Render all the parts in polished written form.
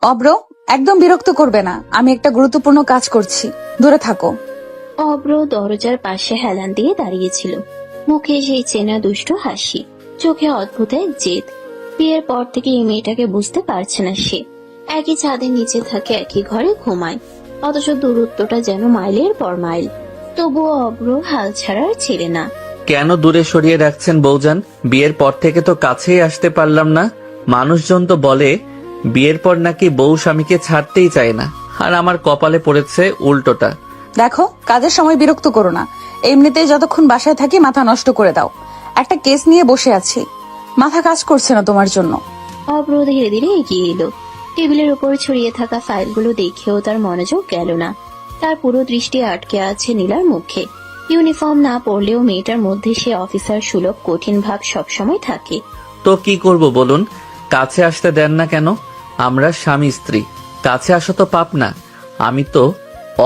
অব্র, একদম বিরক্ত করবে না, আমি একটা গুরুত্বপূর্ণ কাজ করছি, দূরে থাকো। অব্র দরজার পাশে হেলান দিয়ে দাঁড়িয়েছিল, মুখে সেই চেনা দুষ্ট হাসি, চোখে অদ্ভুত এক জেদ। বিয়ের পর থেকে এই মেয়েটাকে বুঝতে পারছে না সে। একই ছাদের নিচে থাকে, একই ঘরে ঘুমায়, অথচ দূরত্বটা যেন মাইলের পর মাইল। তবুও অব্র হাল ছাড়ার ছেড়ে না। কেন দূরে সরিয়ে রাখছেন বৌজান? বিয়ের পর থেকে তো কাছেই আসতে পারলাম না। মানুষজন তো বলে বিয়ের পর নাকি বউ স্বামীকে ছাড়তেই চায় না, আর আমার কপালে পড়েছে উল্টোটা। দেখো, কাজের সময় বিরক্ত করো না। এমনিতেই যতক্ষণ বাসায় থাকি মাথা নষ্ট করে দাও। একটা কেস নিয়ে বসে আছি, মাথা কাজ করছে না তোমার জন্য। অব্র ধীরে ধীরে এগিয়ে এলো। টেবিলের উপর ছড়িয়ে থাকা ফাইলগুলো দেখেও তার মনোযোগ গেল না। তার পুরো দৃষ্টি আটকে আছে নীলার মুখে। ইউনিফর্ম না পরলেও মেয়েটার মধ্যে সে অফিসার সুলভ কঠিন ভাব সবসময় থাকে। তো কি করব বলুন? কাছে আসতে দেন না কেন? আমরা স্বামী স্ত্রী, কাছে আসা তো পাপ না। আমি তো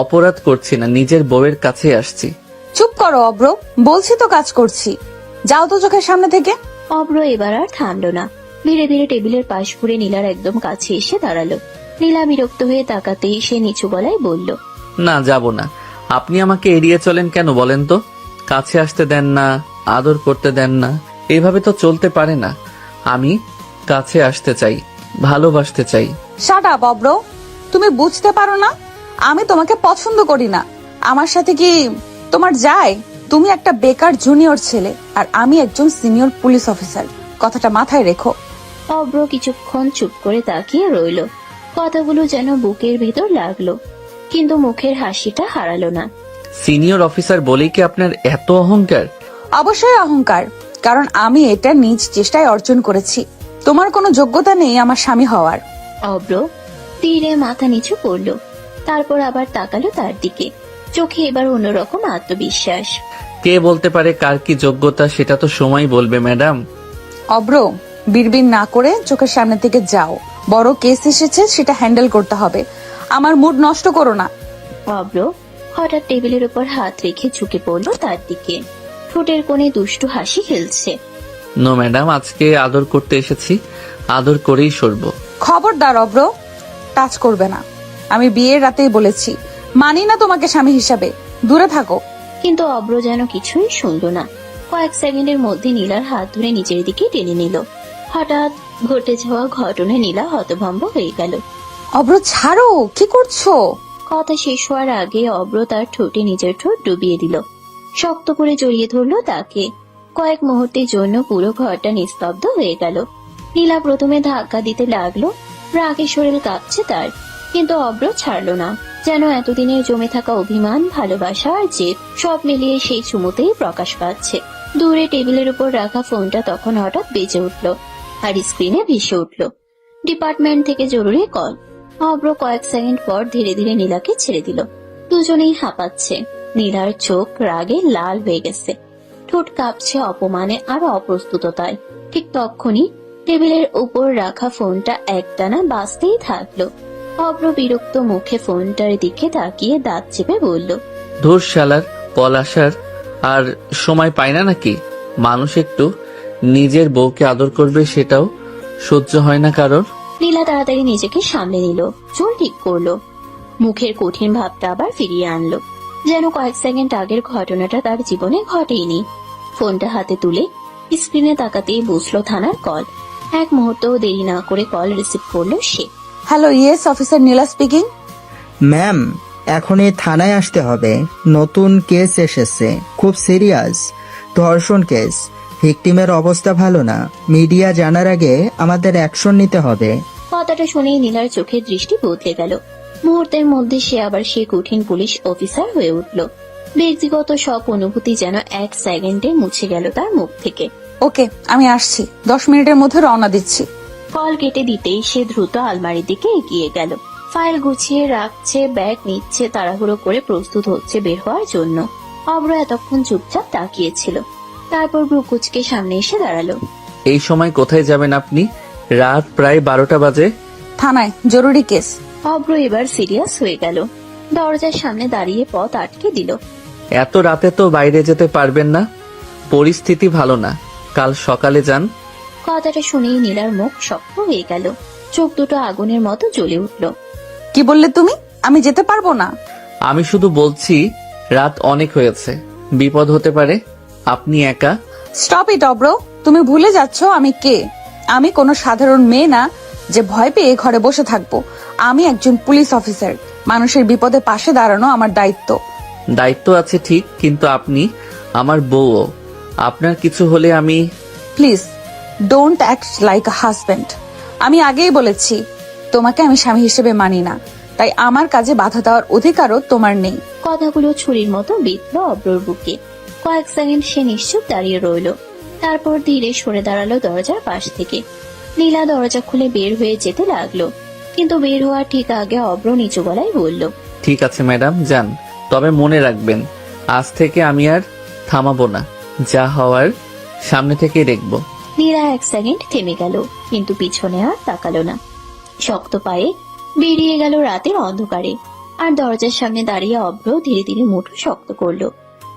অপরাধ করছি না, নিজের বউয়ের কাছে আসছি। চুপ করো অব্র, বলছি তো কাজ করছি, যাও তো চোখের সামনে থেকে। অব্র এবার আর থামলো না, ধীরে ধীরে টেবিলের পাশ ঘুরে নীলার একদম কাছে এসে দাঁড়ালো। নীলা বিরক্ত হয়ে তাকাতেই সে নিচু গলায় বলল, না, যাব না। আপনি আমাকে এড়িয়ে চলেন কেন বলেন তো? কাছে আসতে দেন না, আদর করতে দেন না, এভাবে তো চলতে পারে না। আমি কাছে আসতে চাই, ভালোবাসতে চাই। শাট আপ অব্র, তুমি বুঝতে পারো না আমি তোমাকে পছন্দ করি না। আমার সাথে কি তোমার যায়? তুমি একটা বেকার জুনিয়র ছেলে আর আমি একজন সিনিয়র পুলিশ অফিসার, কথাটা মাথায় রেখো। অব্র কিছুক্ষণ চুপ করে তাকিয়ে রইল। কথাগুলো যেন বুকের ভেতর লাগলো, কিন্তু মুখের হাসিটা হারালো না। সিনিয়র অফিসার বলেই কি আপনার এত অহংকার? অবশ্যই অহংকার, কারণ আমি এটা নিজ চেষ্টায় অর্জন করেছি। তোমার কোনো যোগ্যতা নেই আমার স্বামী হওয়ার। অব্র ধীরে মাথা নিচু করলো, তারপর আবার তাকালো তার দিকে, চোখে এবার অন্যরকম আত্মবিশ্বাস। কে বলতে পারে কার কি যোগ্যতা? সেটা তো সময় বলবে ম্যাডাম। অব্র, বিড়বিড় না করে চোখের সামনে থেকে যাও। বড় কেস এসেছে, সেটা হ্যান্ডেল করতে হবে। আমার মুড নষ্ট করো না। অব্র হঠাৎ টেবিলের উপর হাত রেখে ঝুঁকে পড়লো তার দিকে, ঠোঁটের কোণে দুষ্টু হাসি খেলছে। নো ম্যাডাম, আজকে আদর করতে এসেছি, আদর করেই সরব। খবরদার অব্র, টাচ করবে না। আমি বিয়ের রাতেই বলেছি, মানি না তোমাকে স্বামী হিসাবে, দূরে থাকো। কিন্তু অব্র যেন কিছুই শুনল না। কয়েক সেকেন্ডের মধ্যে নীলার হাত ধরে নিচের দিকে টেনে নিল। হঠাৎ ঘটে যাওয়া ঘটনায় নীলা হতভম্ব হয়ে গেল। অব্র ছাড়ো, কি করছো? কথা শেষ হওয়ার আগে অব্র তার ঠোঁটে নিজের ঠোঁট ডুবিয়ে দিল, শক্ত করে জড়িয়ে ধরলো তাকে। কয়েক মুহূর্তের জন্য পুরো ঘরটা নিস্তব্ধ হয়ে গেল। নীলা প্রথমে ধাক্কা দিতে লাগলো, রাগে শরীর কাঁপছে তার, কিন্তু অব্র ছাড়লো না। যেন এতদিনের জমে থাকা অভিমান, ভালোবাসা আর জেদ সব মিলিয়ে সেই চুমুতেই প্রকাশ পাচ্ছে। দূরে টেবিলের উপর রাখা ফোনটা তখন হঠাৎ বেজে উঠল, আর স্ক্রিনে ভেসে উঠল ডিপার্টমেন্ট থেকে জরুরি কল। অব্র কয়েক সেকেন্ড পর ধীরে ধীরে নীলাকে ছেড়ে দিল। দুজনেই হাঁপাচ্ছে। নীলার চোখ রাগে লাল হয়ে গেছে, ঠোঁট কাঁপছে অপমানে আর অপ্রস্তুততায়। ঠিক তখনই টেবিলের উপর রাখা ফোনটা একটানা বাজতেই থাকলো। অব্র বিরক্ত মুখে ফোনটার দিকে তাকিয়ে দাঁত চেপে বলল, ধুর শালার, কল আসার আর সময় পায় না নাকি? মানুষ একটু নিজের বউকে আদর করবে, সেটাও সহ্য হয় না কারোর। নীলা তাড়াতাড়ি নিজেকে সামলে নিল, চুল ঠিক করলো, মুখের কঠিন ভাবটা আবার ফিরিয়ে আনলো, যেন কয়েক সেকেন্ড আগের ঘটনাটা তার জীবনে ঘটেইনি। ফোনটা হাতে তুলে স্ক্রিনে তাকাতেই বুঝলো থানার কল। এক মুহূর্তও দেরি না করে কল রিসিভ করলো সে। হ্যালো, ইয়েস অফিসার নীলা স্পিকিং। ম্যাম, এখনই থানায় আসতে হবে। নতুন কেস এসেছে, খুব সিরিয়াস ধর্ষণ কেস। ভিকটিমের অবস্থা ভালো না। মিডিয়া জানার আগে আমাদের অ্যাকশন নিতে হবে। কথাটা শুনেই নীলার চোখের দৃষ্টি বদলে গেল। মুহূর্তের মধ্যে সে আবার সেই কঠিন পুলিশ অফিসার হয়ে উঠল। ব্যক্তিগত সব অনুভূতি যেন এক সেকেন্ডে মুছে গেল তার মুখ থেকে। ওকে, আমি আসছি, 10 মিনিটের মধ্যে রওনা দিচ্ছি। কল কেটে দিতেই সে দ্রুত আলমারির দিকে এগিয়ে গেল। ফাইল গুছিয়ে রাখছে, ব্যাগ নিচ্ছে, তাড়াহুড়ো করে প্রস্তুত হচ্ছে বের হওয়ার জন্য। অব্র এতক্ষণ চুপচাপ তাকিয়েছিল, তারপর ব্রুকুচকে সামনে এসে দাঁড়ালো। এই সময় কোথায় যাবেন আপনি? রাত প্রায় 12টা বাজে। থানায়, জরুরি কেস। অব্র এবার সিরিয়াস হয়ে গেল, দরজার সামনে দাঁড়িয়ে পথ আটকে দিল। এত রাতে তো বাইরে যেতে পারবেন না, পরিস্থিতি ভালো না, কাল সকালে যান। কথাটা শুনেই নীলার মুখ শক্ত হয়ে গেল। চোখ দুটো আগুনের মতো জ্বলে উঠল। কি বললে তুমি? আমি যেতে পারবো না। আমি শুধু বলছি রাত অনেক হয়েছে, বিপদ হতে পারে। আপনি একা। স্টপ ইট অব্র, তুমি ভুলে যাচ্ছ আমি কে। আমি কোনো সাধারণ মেয়ে না যে ভয় পেয়ে ঘরে বসে থাকবো। আমি একজন পুলিশ অফিসার। মানুষের বিপদে পাশে দাঁড়ানো আমার দায়িত্ব। দায়িত্ব আছে ঠিক, কিন্তু আপনি আমার বউও। আপনার কিছু হলে আমি। Please don't act like a husband. আমি আগেই বলেছি তোমাকে আমি স্বামী হিসেবে মানি না, তাই আমার কাজে বাধা দেওয়ার অধিকারও তোমার নেই। কথাগুলো ছুরির মতো বিঁধল অব্রর বুকে। কয়েক সেকেন্ড সে নিশ্চুপ দাঁড়িয়ে রইল, তারপর ধীরে সরে দাঁড়ালো দরজার পাশ থেকে। নীলা দরজা খুলে বের হয়ে যেতে লাগলো, কিন্তু বের হওয়ার ঠিক আগে অব্র নিচু গলায় বলল, ঠিক আছে ম্যাডাম, যান। তবে মনে রাখবেন, আজ থেকে আমি আর থামাবো না। যা হওয়ার সামনে থেকেই দেখবো। নীলা এক সেকেন্ড থেমে গেল, কিন্তু পিছনে আর তাকালো না। শক্ত পায়ে বেরিয়ে গেল রাতের অন্ধকারে। আর দরজার সামনে দাঁড়িয়ে অব্র ধীরে ধীরে মুঠো শক্ত করলো।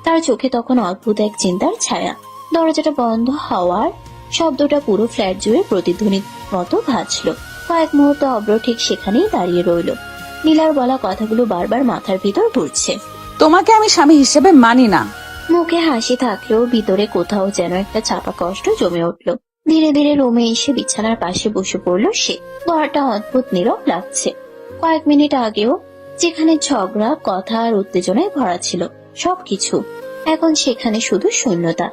তার চোখে তখন অদ্ভুত এক চিন্তার ছায়া। দরজাটা বন্ধ হওয়ার শব্দটা পুরো ফ্ল্যাট জুড়ে প্রতিধ্বনির মতো ভাজল। কয়েক মুহূর্ত অব্র ঠিক সেখানেই দাঁড়িয়ে রইল। নীলার বলা কথাগুলো বারবার মাথার ভিতর ঘুরছে। তোমাকে আমি স্বামী হিসেবে মানি না। মুখে হাসি থাকলেও ভিতরে কোথাও যেন একটা চাপা কষ্ট জমে উঠল। ধীরে ধীরে রুমে এসে বিছানার পাশে বসে পড়ল সে। ঘরটা অদ্ভুত নীরব লাগছে। কয়েক মিনিট আগেও যেখানে ঝগড়া, কথা আর উত্তেজনায় ভরা ছিল সবকিছু, এখন সেখানে শুধু শূন্যতা।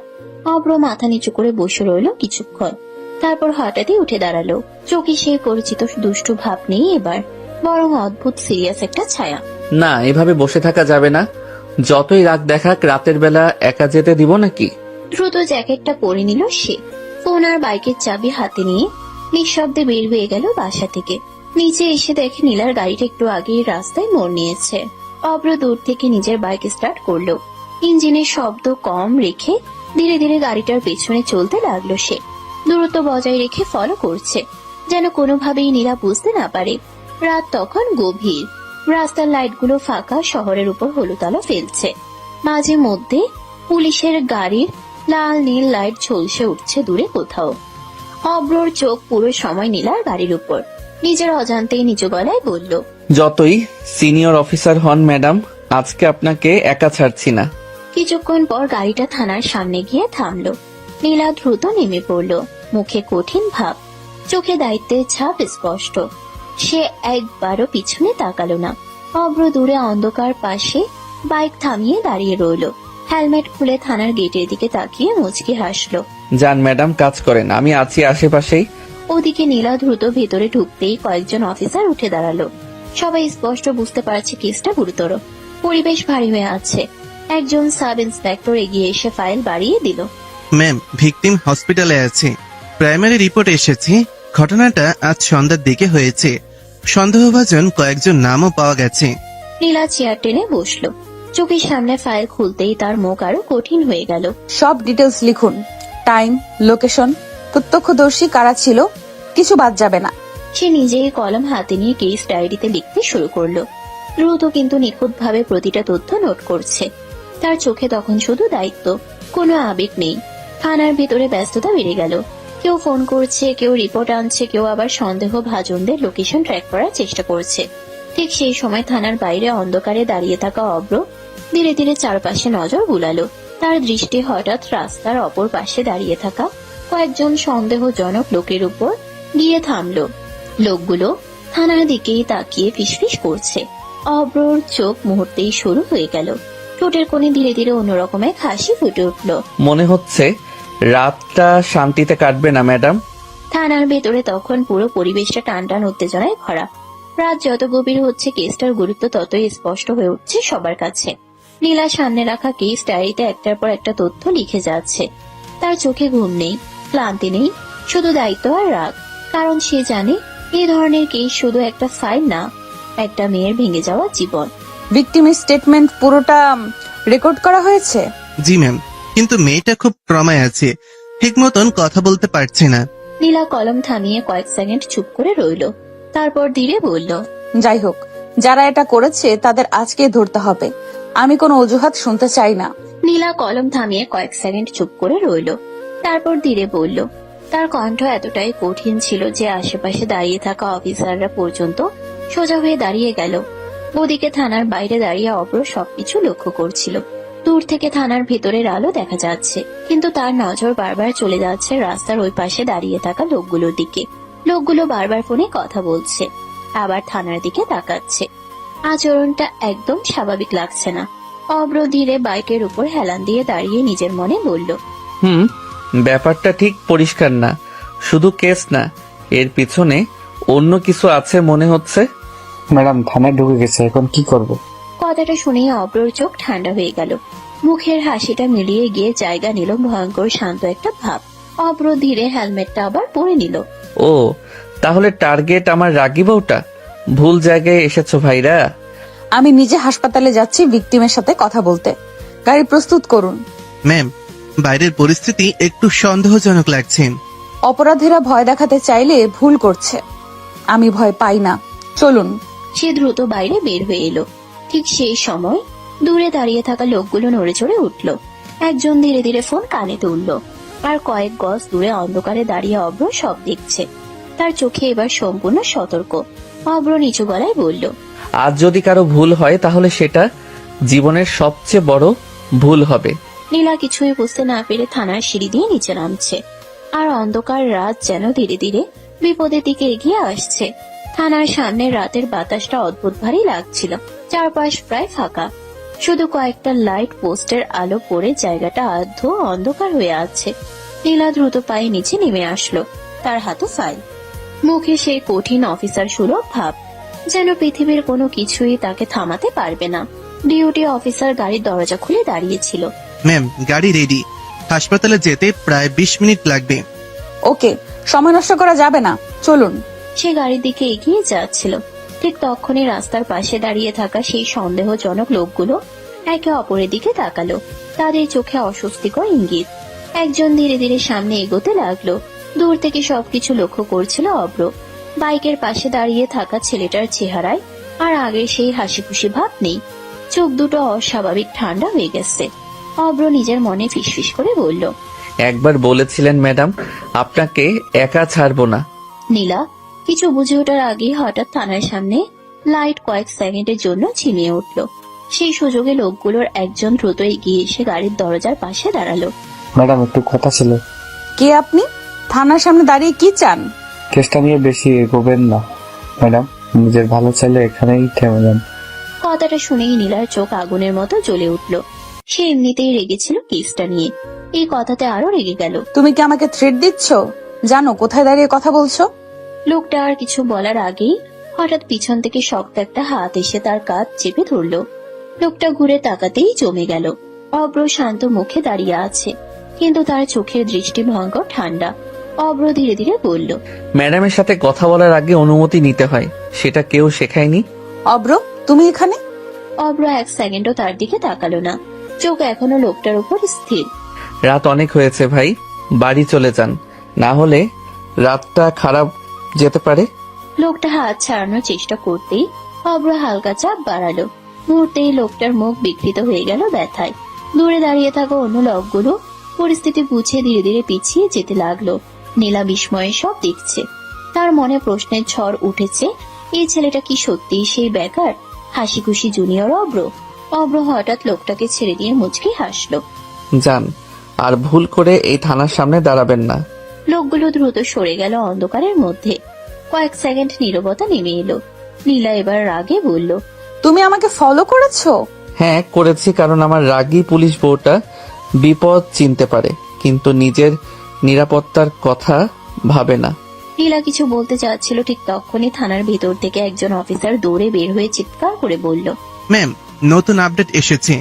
অব্র মাথা নিচু করে বসে রইল কিছুক্ষণ, তারপর হঠাৎই উঠে দাঁড়ালো। চোখে সে পরিচিত দুষ্টু ভাব নেই এবার, বরং অদ্ভুত সিরিয়াস একটা ছায়া। না, এভাবে বসে থাকা যাবে না। যতই রাগ দেখাক, রাতের বেলা একা যেতে দিব নাকি? দ্রুত জ্যাকেটটা পরে নিল সে। ফোন আর বাইকের চাবি হাতে নিয়ে নিঃশব্দে বের হয়ে গেল বাসা থেকে। নিচে এসে দেখে নীলার গাড়িটা একটু আগেই রাস্তায় মোড় নিয়েছে। অব্র দূর থেকে নিজের বাইক স্টার্ট করলো। ইঞ্জিনের শব্দ কম রেখে ধীরে ধীরে গাড়িটার পেছনে চলতে লাগলো সে। দূরত্ব বজায় রেখে ফলো করছে, যেন কোনোভাবেই নীলা বুঝতে না পারে। রাত তখন গভীর, রাস্তার লাইটগুলো ফাঁকা, শহরের উপর হলুদ আলো ফেলছে। মাঝে মধ্যে পুলিশের গাড়ির লাল নীল লাইট ঝলসে উঠছে দূরে কোথাও। অব্রর চোখ পুরো সময় নীলার গাড়ির উপর। নিজের অজান্তেই নিচু গলায় বলল, যতই সিনিয়র অফিসার হন ম্যাডাম, আজকে আপনাকে একা ছাড়ছি না। কিছুক্ষণ পর গাড়িটা থানার সামনে গিয়ে থামলো। নীলা দ্রুত নেমে পড়ল, মুখে কঠিন ভাব, চোখে দায়িত্বের ছাপ স্পষ্ট। সে একবারও পিছনে তাকালো না। অব্র দূরে অন্ধকার পাশে বাইক থামিয়ে দাঁড়িয়ে রইল। হেলমেট খুলে থানার গেটের দিকে তাকিয়ে মুচকি হাসলো। যান ম্যাডাম, কাজ করেন, আমি আছি আশেপাশেই। ওদিকে নীলা দ্রুত ভেতরে ঢুকতেই কয়েকজন অফিসার উঠে দাঁড়ালো। সবাই স্পষ্ট বুঝতে পারছে কেসটা গুরুতর। পরিবেশ ভারী হয়ে আছে। একজন সাব ইন্সপেক্টর এগিয়ে এসে ফাইল বাড়িয়ে দিল। ম্যাম, ভিকটিম হসপিটালে আছে। প্রাইমারি রিপোর্ট এসেছে। ঘটনাটা আজ সন্ধ্যার দিকে হয়েছে। সন্দেহভাজন কয়েকজন নামও পাওয়া গেছে। নীলা চেয়ার টেনে বসলো। চোখের সামনে ফাইল খুলতেই তার মুখ আরো কঠিন হয়ে গেল। সব ডিটেলস লিখুন, টাইম, লোকেশন, প্রত্যক্ষদর্শী কারা ছিল, কিছু বাদ যাবে না। সে নিজেই কলম হাতে নিয়ে কেস ডায়েরিতে লিখতে শুরু করলো। দ্রুত কিন্তু নিখুঁত ভাবে প্রতিটা তথ্য নোট করছে। তার চোখে তখন শুধু দায়িত্ব, কোনো আবেগ নেই। থানার ভিতরে ব্যস্ততা বেড়ে গেল। কেউ ফোন করছে, কেউ রিপোর্ট আনছে, কেউ আবার সন্দেহ ভাজনদের লোকেশন ট্র্যাক করার চেষ্টা করছে। ঠিক সেই সময় থানার বাইরে অন্ধকারে দাঁড়িয়ে থাকা অব্র ধীরে ধীরে চারপাশে নজর বুলালো। তার দৃষ্টি হঠাৎ রাস্তার অপর পাশে দাঁড়িয়ে থাকা কয়েকজন সন্দেহজনক লোকের উপর গিয়ে থামলো। লোকগুলো থানার দিকেই তাকিয়ে ফিসফিস করছে। অব্রর চোখ মুহূর্তেই শুরু হয়ে গেল। ঠোঁটের কোণে ধীরে ধীরে অন্যরকম এক হাসি ফুটে উঠল। মনে হচ্ছে রাতটা শান্তিতে কাটবে না ম্যাডাম। থানার ভেতরে তখন পুরো পরিবেশটা টানটান উত্তেজনায় ভরা। রাত যত গভীর হচ্ছে, কেসটার গুরুত্ব ততই স্পষ্ট হয়ে উঠছে সবার কাছে। নীলা সামনে রাখা কেস ডায়েরিতে একটার পর একটা তথ্য লিখে যাচ্ছে। তার চোখে ঘুম নেই, ক্লান্তি নেই, শুধু দায়িত্ব আর রাগ। কারণ সে জানে এই ধরনের কেস শুধু একটা ফাইল না, একটা মেয়ের ভেঙে যাওয়া জীবন। ভিকটিমের স্টেটমেন্ট পুরোটা রেকর্ড করা হয়েছে? জি ম্যাম, কিন্তু মেয়েটা খুব ট্রমায় আছে, ঠিক মতন কথা বলতে পারছে না। নীলা কলম থামিয়ে কয়েক সেকেন্ড চুপ করে রইল, তারপর ধীরে বলল, যাই হোক, যারা এটা করেছে তাদের আজকে ধরতে হবে। আমি কোনো অজুহাত শুনতে চাই না। নীলা কলম থামিয়ে কয়েক সেকেন্ড চুপ করে রইল, তারপর ধীরে বলল, তার কণ্ঠ এতটাই কঠিন ছিল যে আশেপাশে দাঁড়িয়ে থাকা অফিসাররা পর্যন্ত সোজা হয়ে দাঁড়িয়ে গেল। ওদিকে থানার বাইরে দাঁড়িয়ে অব্র সবকিছু লক্ষ্য করছিল। দূর থেকে থানার ভেতরের আলো দেখা যাচ্ছে, কিন্তু তার নজর বারবার চলে যাচ্ছে রাস্তার ওই পাশে দাঁড়িয়ে থাকা লোকগুলোর দিকে। লোকগুলো বারবার ফোনে কথা বলছে, আবার থানার দিকে তাকাচ্ছে। আচরণটা একদম স্বাভাবিক লাগছে না। অব্র ধীরে বাইকের উপর হেলান দিয়ে দাঁড়িয়ে নিজের মনে বলল, ব্যাপারটা ঠিক পরিষ্কার না। শুধু কেস না, এর পিছনে অন্য কিছু আছে মনে হচ্ছে। ম্যাডাম থানায় ঢুকে গেছে, এখন কি করব? কথাটা শুনেই অব্রর চোখ ঠান্ডা হয়ে গেল। মুখের হাসিটা মিলিয়ে গিয়ে জায়গা নিল ভয়ঙ্কর শান্ত একটা ভাব। অব্র ধীরে হেলমেটটা আবার পরে নিল। ও, তাহলে টার্গেট আমার রাগী বউটা। ভুল জায়গায় এসেছো ভাইরা। আমি নিজে হাসপাতালে যাচ্ছি ভিকটিমের সাথে কথা বলতে। গাড়ি প্রস্তুত করুন। ম্যাম, বাইরের পরিস্থিতি একটু সন্দেহজনক লাগছে। অপরাধীরা ভয় দেখাতে চাইলে ভুল করছে। আমি ভয় পাই না, চলুন। সে দ্রুত বাইরে বের হয়ে এলো। ঠিক সেই সময় দূরে দাঁড়িয়ে থাকা লোকগুলো নড়ে চড়ে উঠল। একজন ধীরে ধীরে ফোন কানে তুলল, আর কয়েক গজ দূরে অন্ধকারে দাঁড়িয়ে অব্র সব দেখছে। তার চোখে এবার সম্পূর্ণ সতর্ক। অব্র নিচু গলায় বলল, আজ যদি কারো ভুল হয় তাহলে সেটা জীবনের সবচেয়ে বড় ভুল হবে। নীলা কিছুই বুঝতে না পেরে থানার সিঁড়ি দিয়ে নিচে নামছে, আর অন্ধকার রাত যেন ধীরে ধীরে বিপদের দিকে এগিয়ে আসছে। থানার সামনে রাতের বাতাসটা অদ্ভুত ভারী লাগছিল। চারপাশ প্রায় ফাঁকা, শুধু কয়েকটা লাইট পোস্টের আলো পড়ে জায়গাটা আধ অন্ধকার হয়ে আছে। নীলা দ্রুত পায়ে নিচে নেমে আসলো, তার হাতে ফাইল, মুখে সেই কঠিন অফিসার সুলভ ভাব, যেন পৃথিবীর কোনো কিছুই তাকে থামাতে পারবে না। ডিউটি অফিসার গাড়ির দরজা খুলে দাঁড়িয়েছিল। ম্যাম, গাড়ি রেডি। হাসপাতালে যেতে প্রায় 20 মিনিট লাগবে। ওকে, সময় নষ্ট করা যাবে না, চলুন। সে গাড়ির দিকে এগিয়ে যাচ্ছিল। ঠিক তখনই রাস্তার পাশে দাঁড়িয়ে থাকা সেই সন্দেহজনক লোকগুলো একে অপরের দিকে তাকালো। তাদের চোখে অস্বস্তিকর ইঙ্গিত। একজন ধীরে ধীরে সামনে এগোতে লাগলো। দূর থেকে সবকিছু লক্ষ্য করছিল অব্র। বাইকের পাশে দাঁড়িয়ে থাকা ছেলেটার চেহারায় আর আগের সেই হাসি খুশি ভাব নেই। চোখ দুটো অস্বাভাবিক ঠান্ডা হয়ে গেছে। অব্র নিজের মনে ফিসফিস করে বলল, একবার বলেছিলেন ম্যাডাম, আপনাকে একা ছাড়বো না। নীলা কিছু বুঝে ওঠার আগেই হঠাৎ থানার সামনে লাইট কয়েক সেকেন্ডের জন্য ঝিমিয়ে উঠল। সেই সুযোগে লোকগুলোর একজন দ্রুত এগিয়ে এসে গাড়ির দরজার পাশে দাঁড়ালো। ম্যাডাম একটু কথা ছিল। কে আপনি? থানার সামনে দাঁড়িয়ে কি চান? কেসটা নিয়ে বেশি এগোবেন না ম্যাডাম, নিজের ভালো চাইলে এখানেই থেমে যান। কথাটা শুনেই নীলার চোখ আগুনের মতো জ্বলে উঠল। সে এমনিতেই রেগেছিল কেসটা নিয়ে, এই কথাতে আরো রেগে গেল। তুমি কি আমাকে থ্রেট দিচ্ছ? জানো কোথায় দাঁড়িয়ে কথা বলছো? লোকটা আর কিছু বলার আগেই হঠাৎ পিছন থেকে শক্ত একটা হাত এসে তার কাঁধ চেপে ধরল। লোকটা ঘুরে তাকাতেই জমে গেল। অব্র শান্ত মুখে দাঁড়িয়ে আছে, কিন্তু তার চোখের দৃষ্টি ভয়ঙ্কর ঠান্ডা। অব্র ধীরে ধীরে বলল, ম্যাডামের সাথে কথা বলার আগে অনুমতি নিতে হয়, সেটা কেউ শেখায়নি। অব্র, তুমি এখানে? অব্র এক সেকেন্ডও তার দিকে তাকালো না, চোখ এখনো লোকটার উপর স্থির। রাত অনেক হয়েছে ভাই, বাড়ি চলে যান, না হলে রাতটা খারাপ যেতে পারে। লোকটা হাত ছাড়ানোর চেষ্টা করতেই অব্র হালকা চাপ বাড়ালো। মুহূর্তেই লোকটার মুখ বিকৃত হয়ে গেল ব্যথায়। দূরে দাঁড়িয়ে থাকা অন্য লোকগুলো পরিস্থিতি বুঝে ধীরে ধীরে পিছিয়ে যেতে লাগলো। নীলা বিস্ময়ে সব দেখছে। তার মনে প্রশ্নের ঝড় উঠেছে, এই ছেলেটা কি সত্যি সেই বেকার হাসি খুশি জুনিয়র অব্র? অব্র হঠাৎ লোকটাকে ছেড়ে দিয়ে মুচকি হাসলো। যান, আর ভুল করে এই থানার সামনে দাঁড়াবেন না। লোকগুলো দ্রুত সরে গেল অন্ধকারের মধ্যে। কয়েক সেকেন্ড নীরবতা নেমে এলো। নীলা এবার রাগে বলল, তুমি আমাকে ফলো করেছো? হ্যাঁ করেছি, কারণ আমার রাগী পুলিশ বউটা বিপদ চিনতে পারে, কিন্তু নিজের নিরাপত্তার কথা ভাবে না। নীলা কিছু বলতে চাচ্ছিল, ঠিক তখনই থানার ভিতর থেকে একজন অফিসার দৌড়ে বের হয়ে চিৎকার করে বলল, ম্যাম, নতুন আপডেট এসেছে।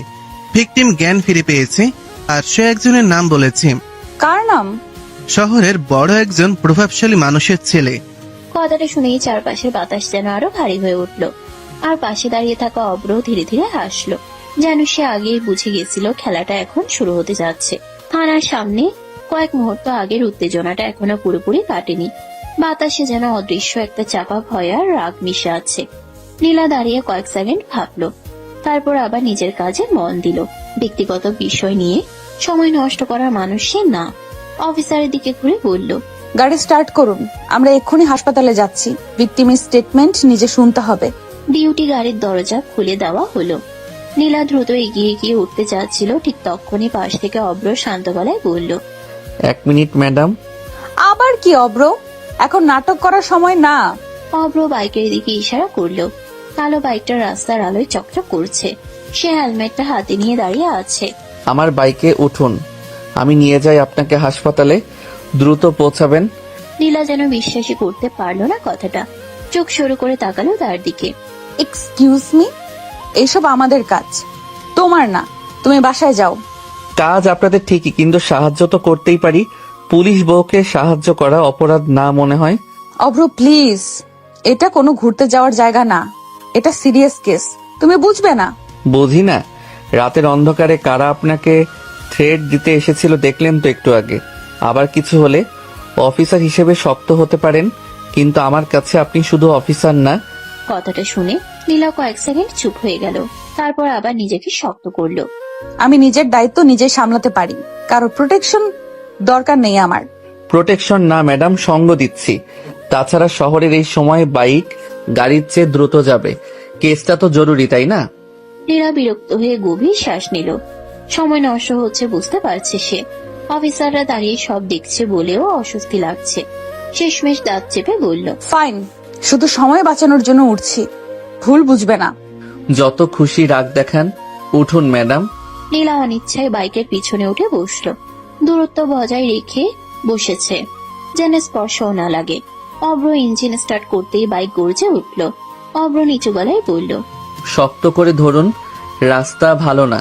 ভিকটিম জ্ঞান ফিরে পেয়েছে, আর সে একজনের নাম বলেছে। কার নাম? শহরের বড় একজন প্রভাবশালী মানুষের ছেলে। কথাটা শুনেই চারপাশের বাতাস যেন আরো ভারী হয়ে উঠল। আর পাশে দাঁড়িয়ে থাকা অব্র ধীরে ধীরে হাসলো, যেন সে আগেই বুঝে গেছিল খেলাটা এখন শুরু হতে যাচ্ছে। থানার সামনে কয়েক মুহূর্ত আগের উত্তেজনাটা এখনো পুরোপুরি কাটেনি। বাতাসে যেন অদৃশ্য একটা চাপা ভয় আর রাগ মিশে আছে। নীলা দাঁড়িয়ে কয়েক সেকেন্ড ভাবলো, তারপর আবার নিজের কাজে মন দিল। ব্যক্তিগত বিষয় নিয়ে সময় নষ্ট করার মানুষ সে না। অফিসারের দিকে ঘুরে বলল, গাড়ি স্টার্ট করুন, আমরা এক্ষুনি হাসপাতালে যাচ্ছি। ভিকটিমের স্টেটমেন্ট নিজে শুনতে হবে। ডিউটি গাড়ির দরজা খুলে দেওয়া হলো। নীলা দ্রুত এগিয়ে গিয়ে উঠতে যাচ্ছিল, ঠিক তখনই পাশ থেকে অব্র শান্ত গলায় বলল, 1 মিনিট ম্যাডাম। আবার কি অব্র? এখন নাটক করার সময় না। অব্র বাইকের দিকে ইশারা করলো। কালো বাইকটা রাস্তার আলোয় চকচক করছে। সে হেলমেটটা হাতে নিয়ে দাঁড়িয়ে আছে। আমার বাইকে উঠুন, আমি নিয়ে যাই আপনাকে হাসপাতালে। দ্রুত পৌঁছাবেন। নীলা যেন বিশ্বাসই করতে পারলো না কথাটা। চোখ সরু করে তাকালো তার দিকে। এক্সকিউজ মি, এসব আমাদের কাজ, তোমার না। তুমি বাসায় যাও। কাজ আপনাদের ঠিকই, কিন্তু সাহায্য তো করতেই পারি। পুলিশ বউকে সাহায্য করা অপরাধ না মনে হয়? অভ্র প্লিজ, এটা কোনো ঘুরতে যাওয়ার জায়গা না, এটা সিরিয়াস কেস, তুমি বুঝবে না? বুঝি না? রাতের অন্ধকারে কারা আপনাকে থ্রেট দিতে এসেছিল দেখলেন তো একটু আগে। আবার কিছু হলে অফিসার হিসেবে শক্ত হতে পারেন, কিন্তু আমার কাছে আপনি শুধু অফিসার না। কথাটা শুনে নীলা কয়েক সেকেন্ড চুপ হয়ে গেল। তারপর আবার নিজেকে শক্ত করলো। আমি নিজের দায়িত্ব নিজে সামলাতে পারি, কারো প্রোটেকশন দরকার নেই আমার। প্রোটেকশন না ম্যাডাম, সঙ্গ দিচ্ছি। তাছাড়া শহরের এই সময় বাইক গাড়ির চেয়ে দ্রুত যাবে। কেসটা তো জরুরি, তাই না? নীলা বিরক্ত হয়ে গভীর শ্বাস নিল। সময় নষ্ট হচ্ছে বুঝতে পারছে সে। অফিসাররা দাঁড়িয়ে সব দেখছে বলেও অস্বস্তি লাগছে। শেষমেশ দাঁত চেপে বলল, ফাইন, শুধু সময় বাঁচানোর জন্য উঠছি, ভুল বুঝবে না। যত খুশি রাগ দেখান। উঠুন ম্যাডাম। নীলা অনিচ্ছায় বাইকের পিছনে উঠে বসলো। দূরত্ব বজায় রেখে বসেছে যেন স্পর্শও না লাগে। অব্র ইঞ্জিন স্টার্ট করতেই বাইক গর্জে উঠল। অব্র নিচু গলায় বলল, শক্ত করে ধরুন, রাস্তা ভালো না।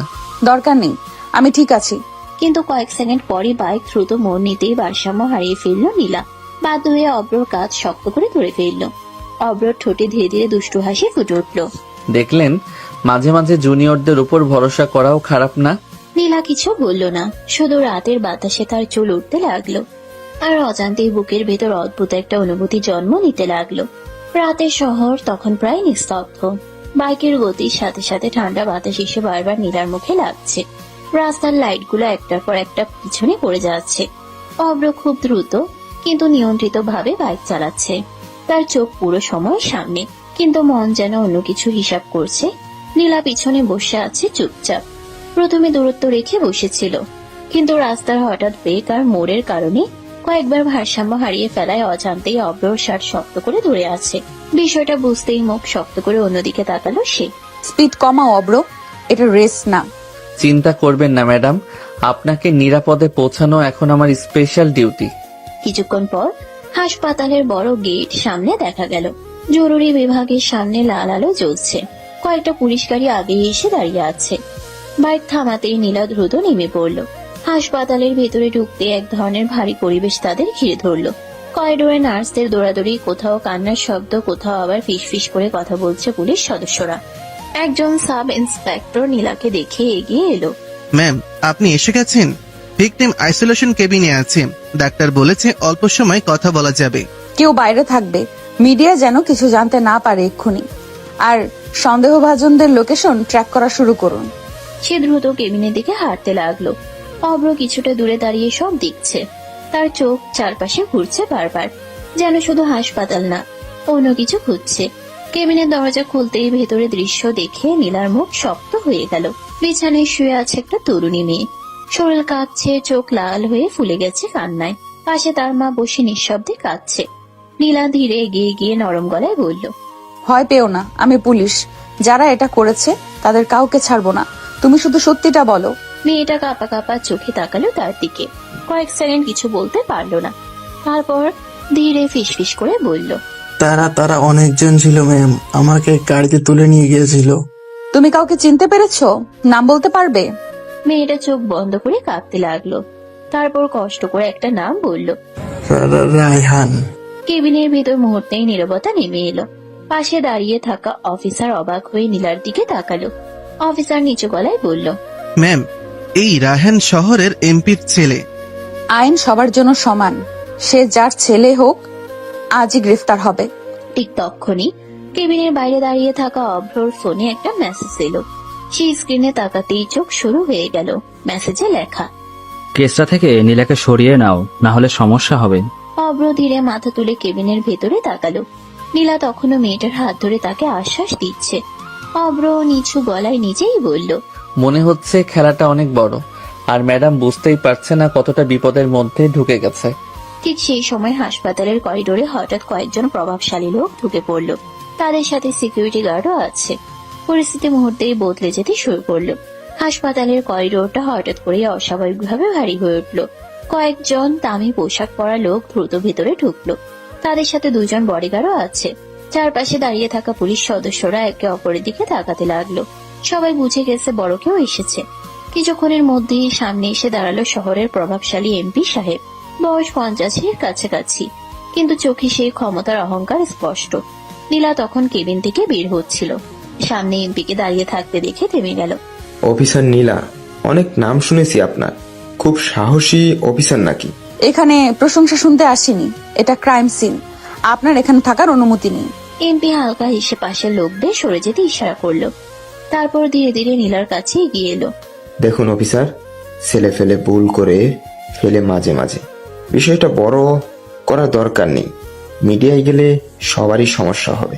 দরকার নেই, আমি ঠিক আছি। কিন্তু কয়েক সেকেন্ড পরই বাইক দ্রুত মোড় নিতেই ভারসাম্য হারিয়ে ফেলল নীলা। বাধ্য হয়ে অব্রর কাঁধ শক্ত করে ধরে ফেলল। অব্রর ঠোঁটে ধীরে ধীরে দুষ্টু হাসি ফুটে উঠল। দেখলেন, মাঝে মাঝে জুনিয়রদের উপর ভরসা করাও খারাপ না। নীলা কিছু বলল না, শুধু রাতের বাতাসে তার চুল উঠতে লাগলো। আর অজান্তেই বুকের ভেতর অদ্ভুত একটা অনুভূতি জন্ম নিতে লাগলো। রাতের শহর তখন প্রায় নিস্তব্ধ। বাইকের গতির সাথে সাথে ঠান্ডা বাতাস এসে বারবার নীলার মুখে লাগছে। রাস্তার লাইটগুলো একটার পর একটা পিছনে পড়ে যাচ্ছে। অব্র খুব দ্রুত কিন্তু নিয়ন্ত্রিত ভাবে বাইক চালাচ্ছে। তার চোখ পুরো সময় সামনে, কিন্তু মন যেন অন্য কিছু হিসাব করছে। নীলা পিছনে বসে আছে চুপচাপ। প্রথমে দূরত্ব রেখে বসেছিল, কিন্তু রাস্তার হঠাৎ ব্রেক আর মোড়ের কারণে কয়েকবার ভারসাম্য হারিয়ে ফেলায় অজান্তেই অব্রর শার্ট শক্ত করে ধরে আছে। বিষয়টা বুঝতেই মুখ শক্ত করে অন্যদিকে তাকালো সে। স্পিড কমাও অব্র, এটা রেস না। চিন্তা করবেন না ম্যাডাম, আপনাকে নিরাপদে পৌঁছানো এখন আমার স্পেশাল ডিউটি। কিছুক্ষণ পর হাসপাতালের বড় গেট সামনে দেখা গেল। জরুরি বিভাগের সামনে লাল আলো জ্বলছে। কয়েকটা পুলিশ গাড়ি আগে এসে দাঁড়িয়ে আছে। বাইক থামাতেই নীলা দ্রুত নেমে পড়ল। হাসপাতালের ভেতরে ঢুকতে এক ধরনের ভারী পরিবেশ তাদের ঘিরে ধরলো। করিডোরে নার্সদের দৌড়াদৌড়ি, কোথাও কান্নার শব্দ, কোথাও আবার ফিসফিস করে কথা বলছে পুলিশ সদস্যরা। একজন সাব ইন্সপেক্টর নীলাকে দেখে এগিয়ে এলো। ম্যাম, আপনি এসে গেছেন। ভিকটিম আইসোলেশন কেবিনে আছে। ডাক্তার বলেছে অল্প সময় কথা বলা যাবে। কেউ বাইরে থাকবে, মিডিয়া যেন কিছু জানতে না পারে এক্ষুনি। আর সন্দেহভাজনদের লোকেশন ট্র্যাক করা শুরু করুন। সে দ্রুত কেবিনের দিকে হাঁটতে লাগলো। অব্র কিছুটা দূরে দাঁড়িয়ে সব দেখছে। তার চোখ চারপাশে ঘুরছে বারবার, যেন শুধু হাসপাতাল না, অন্য কিছু খুঁজছে। কেবিনের দরজা খুলতেই ভেতরে দৃশ্য দেখে নীলার মুখ শক্ত হয়ে গেল। বিছানায় শুয়ে আছে একটা তরুণী মেয়ে। শরীর কাঁপছে, চোখ লাল হয়ে ফুলে গেছে কান্নায়। পাশে তার মা বসে নিঃশব্দে কাঁদছে। নীলা ধীরে এগিয়ে গিয়ে নরম গলায় বলল, ভয় পেও না, আমি পুলিশ। যারা এটা করেছে তাদের কাউকে ছাড়বো না, তুমি শুধু সত্যিটা বলো। মেয়েটা কাঁপা কাঁপা চোখে তাকালো তার দিকে। কয়েক সেকেন্ড কিছু বলতে পারলো না। তারপর ধীরে ফিসফিস করে বলল, তারা অনেকজন ছিল ম্যাম, আমাকে গাড়িতে তুলে নিয়ে গিয়েছিল। তুমি কাউকে চিনতে পেরেছো? নাম বলতে পারবে? মেয়েটা চোখ বন্ধ করে কাঁদতে লাগলো। তারপর কষ্ট করে একটা নাম বলল, রায়হান। কেবিনের ভিতর মুহূর্তেই নীরবতা নেমে এলো। পাশে দাঁড়িয়ে থাকা অফিসার অবাক হয়ে নীলার দিকে তাকালো। অফিসার নিচু গলায় বলল, ম্যাম, এই রায়হান শহরের এমপির ছেলে। আইন সবার জন্য সমান, সে যার ছেলে হোক আজই গ্রেফতার হবে। ঠিক তখনই কেবিনের বাইরে দাঁড়িয়ে থাকা অভ্রর ফোনে একটা মেসেজ এলো। সেই স্ক্রিনে তাকাতেই চোখ শুরু হয়ে গেল। মেসেজে লেখা, কেসটা থেকে নীলাকে সরিয়ে নাও, না হলে সমস্যা হবে। অব্র ধীরে মাথা তুলে কেবিনের ভেতরে তাকালো। নীলা তখনও মেয়েটার হাত ধরে তাকে আশ্বাস দিচ্ছে। অব্র নিচু গলায় নিজেই বলল, মনে হচ্ছে খেলাটা অনেক বড়, আর ম্যাডাম বুঝতেই পারছে না কতটা বিপদের মধ্যে ঢুকে গেছে। ঠিক সেই সময় হাসপাতালের করিডোরে হঠাৎ কয়েকজন প্রভাবশালী লোক ঢুকে পড়ল। তাদের সাথে সিকিউরিটি গার্ডও আছে। পরিস্থিতি মুহূর্তেই বদলে যেতে শুরু করলো। হাসপাতালের করিডোরটা হঠাৎ করে অস্বাভাবিকভাবে ভারী হয়ে উঠল। কয়েকজন দামি পোশাক পরা লোক দ্রুত ভেতরে ঢুকলো। তাদের সাথে দুজন বডিগার্ডও আছে। চারপাশে দাঁড়িয়ে থাকা পুলিশ সদস্যরা একে অপরের দিকে তাকাতে লাগলো। সবাই বুঝে গেছে বড় কেউ এসেছে। কিছুক্ষণের মধ্যেই সামনে এসে দাঁড়ালো শহরের প্রভাবশালী এমপি সাহেব। বয়স 50-এর কাছাকাছি, কিন্তু চোখে সেই ক্ষমতার অহংকার স্পষ্ট। নীলা তখন কেবিন থেকে বের হচ্ছিল। সামনে এমপিকে দাঁড়িয়ে থাকতে দেখে থেমে গেল। অফিসার নীলা, অনেক নাম শুনেছি আপনার। খুব সাহসী অফিসার নাকি? এখানে প্রশংসা শুনতে আসিনি, এটা ক্রাইম সিন। আপনার এখানে থাকার অনুমতি নেই। এমপি হালকা হেসে পাশের লোকদের সরে যেতে ইশারা করলো। তারপর ধীরে ধীরে নীলার কাছে এগিয়ে এলো। দেখুন অফিসার, ছেলে ফেলে ভুল করে ফেলে মাঝে মাঝে, বিষয়টা বড় করার দরকার নেই। মিডিয়ায় গেলে সবারই সমস্যা হবে।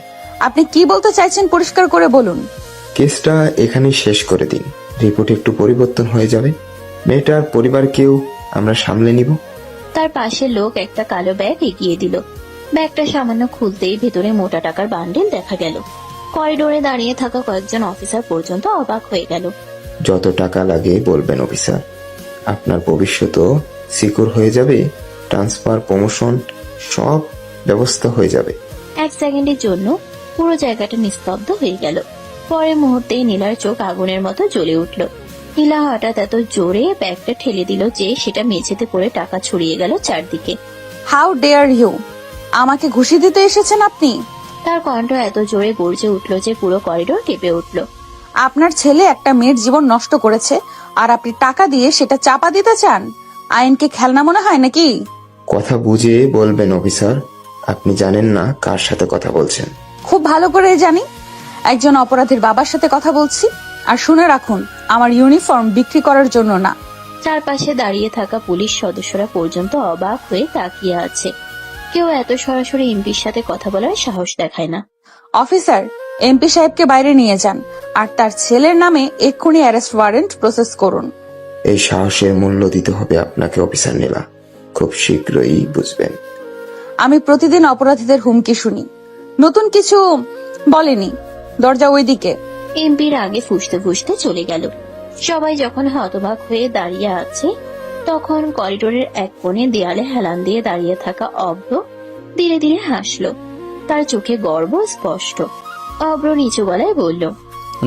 আপনি কি বলতে চাইছেন পরিষ্কার করে বলুন। কেসটা এখানেই শেষ করে দিন। রিপোর্ট একটু পরিবর্তন হয়ে যাবে। মেয়েটার পরিবারকেও আমরা সামলে নিব। তার পাশের লোক একটা কালো ব্যাগ এগিয়ে দিল। ব্যাগটা সামান্য খুলতেই ভেতরে মোটা টাকার বান্ডেল দেখা গেল। করিডোরে দাঁড়িয়ে থাকা কয়েকজন অফিসার পর্যন্ত অবাক হয়ে গেল। যত টাকা লাগে বলবেন অফিসার, আপনার ভবিষ্যৎও সিকিউর হয়ে যাবে। ট্রান্সফার, প্রমোশন সব ব্যবস্থা হয়ে যাবে। এক সেকেন্ডের জন্য পুরো জায়গাটা নিস্তব্ধ হয়ে গেল। পরের মুহূর্তেই নীলার চোখ আগুনের মতো জ্বলে উঠল। নীলা হঠাৎ এত জোরে ব্যাগটা ঠেলে দিল যে সেটা মেঝেতে পড়ে টাকা ছড়িয়ে গেল চারদিকে। How dare you! আমাকে ঘুষি দিতে এসেছেন আপনি? তার কণ্ঠ এত জোরে গর্জে উঠল যে পুরো করিডোর কেঁপে উঠল। আপনার ছেলে একটা মেয়ের জীবন নষ্ট করেছে, আর আপনি টাকা দিয়ে সেটা চাপা দিতে চান? আইনকে খেলনা মনে হয় নাকি? কথা বুঝে বলবেন অফিসার, আপনি জানেন না কার সাথে কথা বলছেন। খুব ভালো করে জানি, একজন অপরাধীর বাবার সাথে কথা বলছি। আর শুনে রাখুন, আমার ইউনিফর্ম বিক্রি করার জন্য না। চারপাশে দাঁড়িয়ে থাকা পুলিশ সদস্যরা পর্যন্ত অবাক হয়ে তাকিয়ে আছে। কেউ এত সরাসরি এমপির সাথে কথা বলার সাহস দেখায় না। অফিসার, এমপি সাহেবকে বাইরে নিয়ে যান, আর তার ছেলের নামে এক্ষুনি অ্যারেস্ট ওয়ারেন্ট প্রসেস করুন। এই সাহসের মূল্য দিতে হবে আপনাকে অফিসার নীলা, খুব শীঘ্রই বুঝবেন। আমি প্রতিদিন অপরাধীদের হুমকি শুনি, নতুন কিছু বলেনি। দরজা ওইদিকে। এমপির আগে ফুসতে ফুসতে চলে গেল। সবাই যখন হতবাক হয়ে দাঁড়িয়ে আছে, তখন করিডোরের এক কোণে দেয়ালে হেলান দিয়ে দাঁড়িয়ে থাকা অব্র ধীরে ধীরে হাসলো। তার চোখে গর্ব স্পষ্ট। অব্র নিচু গলায় বলল,